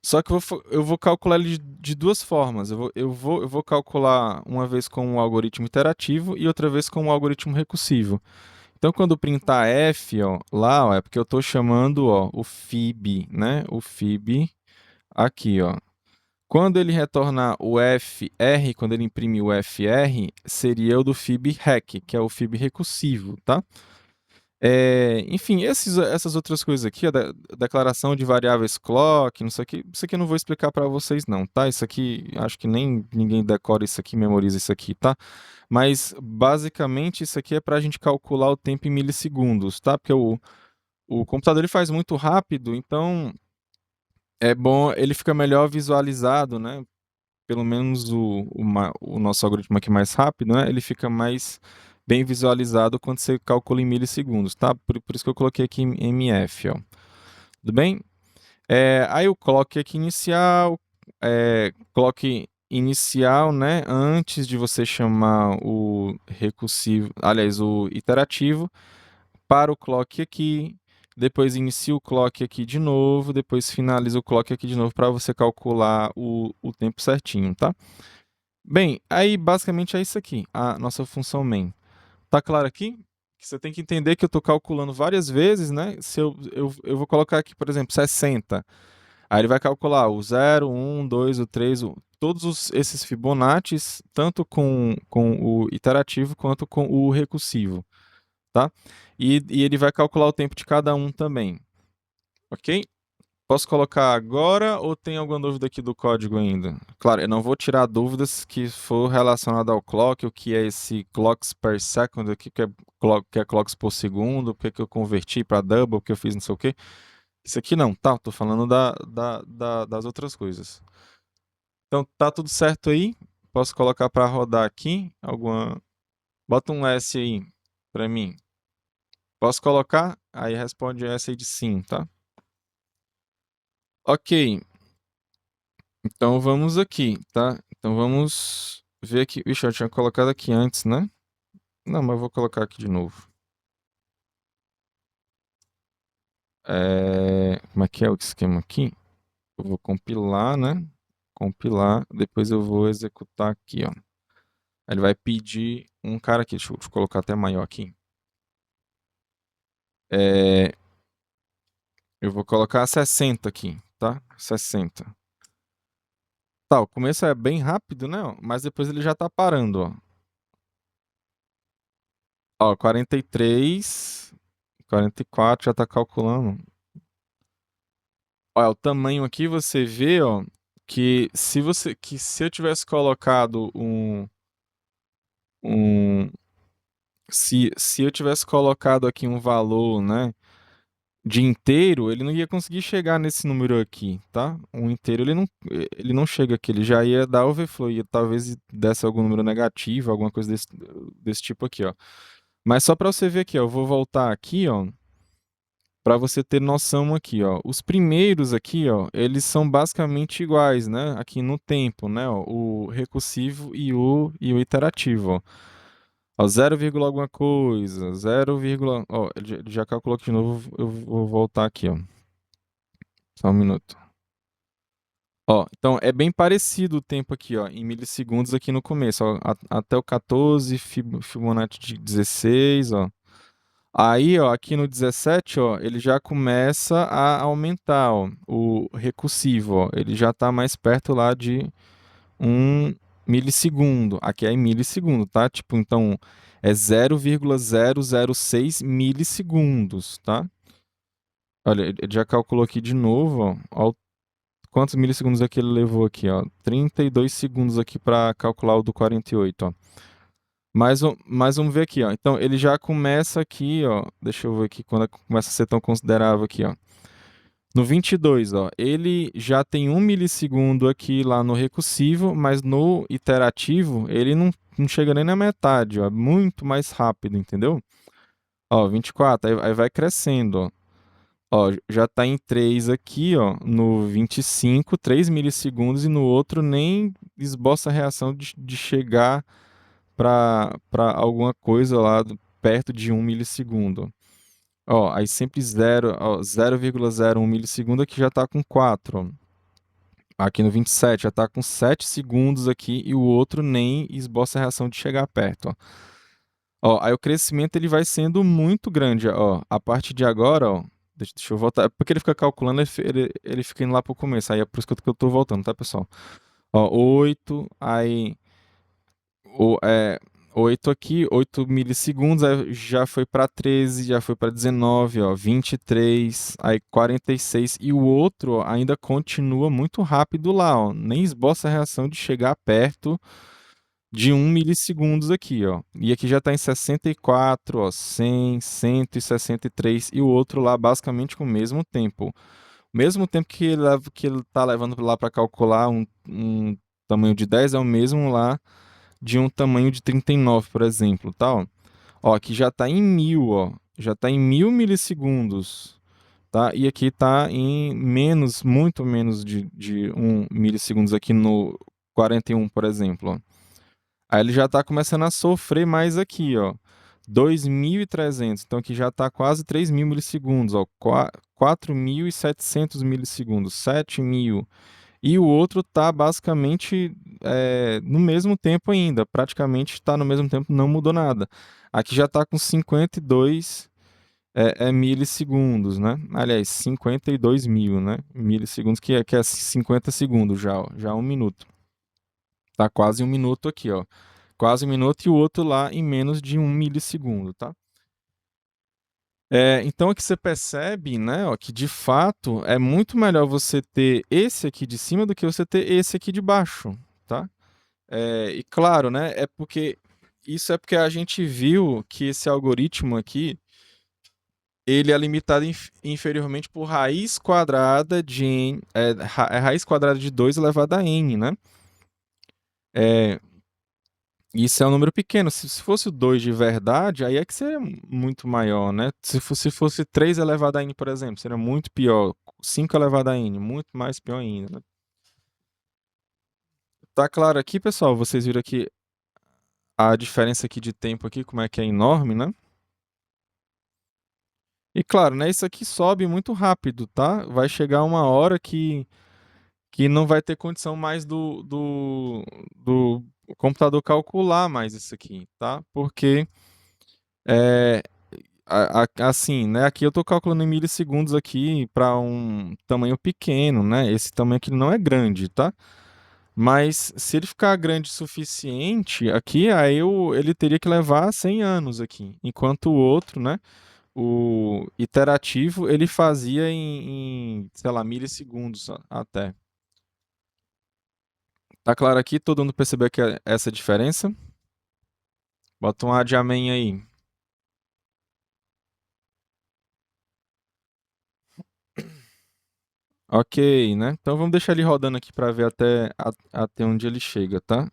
Só que eu vou calcular ele de duas formas. Eu vou calcular uma vez com um algoritmo iterativo e outra vez com um algoritmo recursivo. Então, quando printar F, ó, lá, ó, é porque eu estou chamando, ó, o fib, né? O fib aqui, ó. Quando ele retornar o FR, quando ele imprimir o FR, seria o do fib_rec, que é o fib recursivo, tá? Enfim, essas outras coisas aqui, a declaração de variáveis clock, não sei o que, isso aqui eu não vou explicar para vocês não, tá? Isso aqui, acho que nem ninguém decora isso aqui, memoriza isso aqui, tá? Mas, basicamente, isso aqui é para a gente calcular o tempo em milissegundos, tá? Porque o computador ele faz muito rápido, então é bom, ele fica melhor visualizado, né? Pelo menos o nosso algoritmo aqui mais rápido, né? Ele fica mais bem visualizado quando você calcula em milissegundos, tá? Por isso que eu coloquei aqui em MF, ó. Tudo bem? Aí o clock aqui inicial, clock inicial, né? Antes de você chamar o recursivo, aliás, o iterativo, para o clock aqui, depois inicia o clock aqui de novo, depois finaliza o clock aqui de novo para você calcular o tempo certinho, tá? Bem, aí basicamente é isso aqui, a nossa função main. Tá claro aqui? Que você tem que entender que eu estou calculando várias vezes, né? Se eu vou colocar aqui, por exemplo, 60. Aí ele vai calcular o 0, 1, 2, o 3, todos esses Fibonaccis, tanto com o iterativo quanto com o recursivo, tá? E ele vai calcular o tempo de cada um também, ok? Posso colocar agora ou tem alguma dúvida aqui do código ainda? Claro, eu não vou tirar dúvidas que for relacionada ao clock, o que é esse clocks per second, o que é clocks por segundo, por que eu converti para double, o que eu fiz não sei o quê. Isso aqui não, tá? Tô falando das outras coisas. Então, tá tudo certo aí? Posso colocar para rodar aqui? Bota um S aí para mim. Posso colocar? Aí responde S aí de sim, tá? Ok. Então vamos aqui, tá? Então vamos ver aqui. Ixi, eu tinha colocado aqui antes, né? Não, mas eu vou colocar aqui de novo. Como é que é o esquema aqui? Eu vou compilar, né? Compilar, depois eu vou executar aqui, ó. Ele vai pedir um cara aqui, deixa eu colocar até maior aqui. Eu vou colocar 60 aqui, tá? 60. Tá, o começo é bem rápido, né? Mas depois ele já tá parando, ó. Ó, 43, 44, já tá calculando. Olha, o tamanho aqui você vê, ó, que se eu tivesse colocado um se eu tivesse colocado aqui um valor, né, de inteiro, ele não ia conseguir chegar nesse número aqui, tá? Um inteiro ele não chega aqui, ele já ia dar overflow, ia talvez desse algum número negativo, alguma coisa desse tipo aqui, ó. Mas só para você ver aqui, ó, eu vou voltar aqui, ó, para você ter noção aqui, ó. Os primeiros aqui, ó, eles são basicamente iguais, né? Aqui no tempo, né? Ó, o recursivo e o iterativo, ó. Ó, 0, alguma coisa, 0, ó, ele já calculou aqui de novo, eu vou voltar aqui, ó. Só um minuto. Ó, então é bem parecido o tempo aqui, ó, em milissegundos aqui no começo, ó, até o 14, Fibonacci de 16, ó. Aí, ó, aqui no 17, ó, ele já começa a aumentar, ó, o recursivo, ó, ele já está mais perto lá de 1 milissegundo. Aqui é em milissegundo, tá? Tipo, então é 0,006 milissegundos, tá? Olha, ele já calculou aqui de novo, ó, quantos milissegundos é que ele levou aqui, ó? 32 segundos aqui para calcular o do 48, ó. Mas vamos ver aqui, ó. Então, ele já começa aqui, ó. Deixa eu ver aqui quando começa a ser tão considerável aqui, ó. No 22, ó, ele já tem 1 milissegundo aqui lá no recursivo, mas no iterativo ele não chega nem na metade, ó. É muito mais rápido, entendeu? Ó, 24, aí vai crescendo, ó. Ó, já tá em 3 aqui, ó, no 25, 3 milissegundos, e no outro nem esboça a reação de chegar para alguma coisa lá perto de 1 milissegundo. Ó, aí sempre 0,01 milissegundo aqui já está com 4. Ó. Aqui no 27 já está com 7 segundos aqui e o outro nem esboça a reação de chegar perto. Ó. Ó, aí o crescimento ele vai sendo muito grande, ó. A partir de agora, ó, deixa eu voltar, porque ele fica calculando, ele fica indo lá pro começo, aí é por isso que eu tô voltando, tá, pessoal? Ó, 8, aí o, é, 8 aqui, 8 milissegundos, aí já foi para 13, já foi para 19, ó, 23, aí 46, e o outro ó, ainda continua muito rápido lá, ó, nem esboça a reação de chegar perto de 1 milissegundos aqui, ó. E aqui já está em 64, ó, 100, 163, e o outro lá basicamente com o mesmo tempo. O mesmo tempo que ele tá levando lá para calcular um tamanho de 10 é o mesmo lá de um tamanho de 39, por exemplo, tá? Ó, aqui já está em 1000, ó. Já está em 1000 milissegundos, tá? E aqui está em menos, muito menos de 1 milissegundos aqui no 41, por exemplo, ó. Aí ele já está começando a sofrer mais aqui, ó. 2.300, então aqui já está quase 3.000 milissegundos, ó. 4.700 milissegundos, 7.000. E o outro está basicamente no mesmo tempo ainda, praticamente está no mesmo tempo, não mudou nada. Aqui já está com 52 milissegundos, né? Aliás, 52 mil, né? Milissegundos, que é 50 segundos já, ó, já 1 minuto. Tá quase 1 minuto aqui, ó. Quase 1 minuto e o outro lá em menos de 1 milissegundo, tá? Então aqui você percebe, né, ó, que de fato é muito melhor você ter esse aqui de cima do que você ter esse aqui de baixo, tá? E claro, né, isso é porque a gente viu que esse algoritmo aqui, ele é limitado inferiormente por raiz quadrada de n, raiz quadrada de 2 elevado a n, né? É, Isso é um número pequeno. Se fosse o 2 de verdade, aí é que seria muito maior, né? Se fosse 3 elevado a n, por exemplo, seria muito pior. 5 elevado a n, muito mais pior ainda, né? Tá claro aqui, pessoal? Vocês viram aqui a diferença aqui de tempo aqui, como é que é enorme, né? E claro, né? Isso aqui sobe muito rápido, tá? Vai chegar uma hora que não vai ter condição mais do computador calcular mais isso aqui, tá? Porque é, assim, né? Aqui eu estou calculando em milissegundos aqui para um tamanho pequeno, né? Esse tamanho aqui não é grande, tá? Mas se ele ficar grande o suficiente aqui, ele teria que levar 100 anos aqui. Enquanto o outro, né? O iterativo, ele fazia sei lá, milissegundos até. Tá claro aqui? Todo mundo percebeu que essa diferença? Bota um adiamém aí. Ok, né? Então vamos deixar ele rodando aqui para ver até onde ele chega, tá?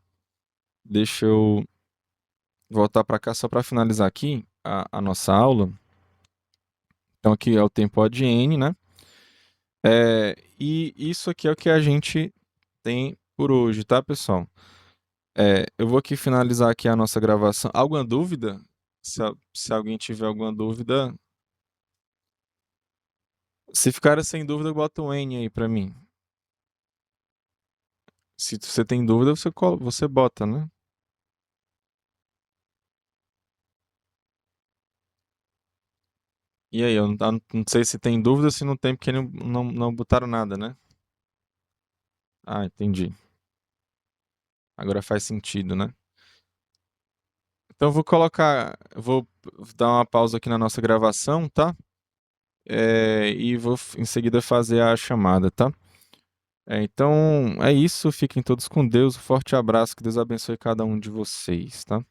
Deixa eu voltar para cá só para finalizar aqui a nossa aula. Então aqui é o tempo ad n, né? E isso aqui é o que a gente tem por hoje, tá, pessoal? Eu vou aqui finalizar aqui a nossa gravação. Alguma dúvida? Se alguém tiver alguma dúvida, se ficar sem dúvida, bota um N aí para mim. Se você tem dúvida, você bota, né? E aí, eu não sei se tem dúvida, se não tem, porque não botaram nada, né? Ah, entendi. Agora faz sentido, né? Então eu vou dar uma pausa aqui na nossa gravação, tá? E vou em seguida fazer a chamada, tá? Então é isso, fiquem todos com Deus, um forte abraço, que Deus abençoe cada um de vocês, tá?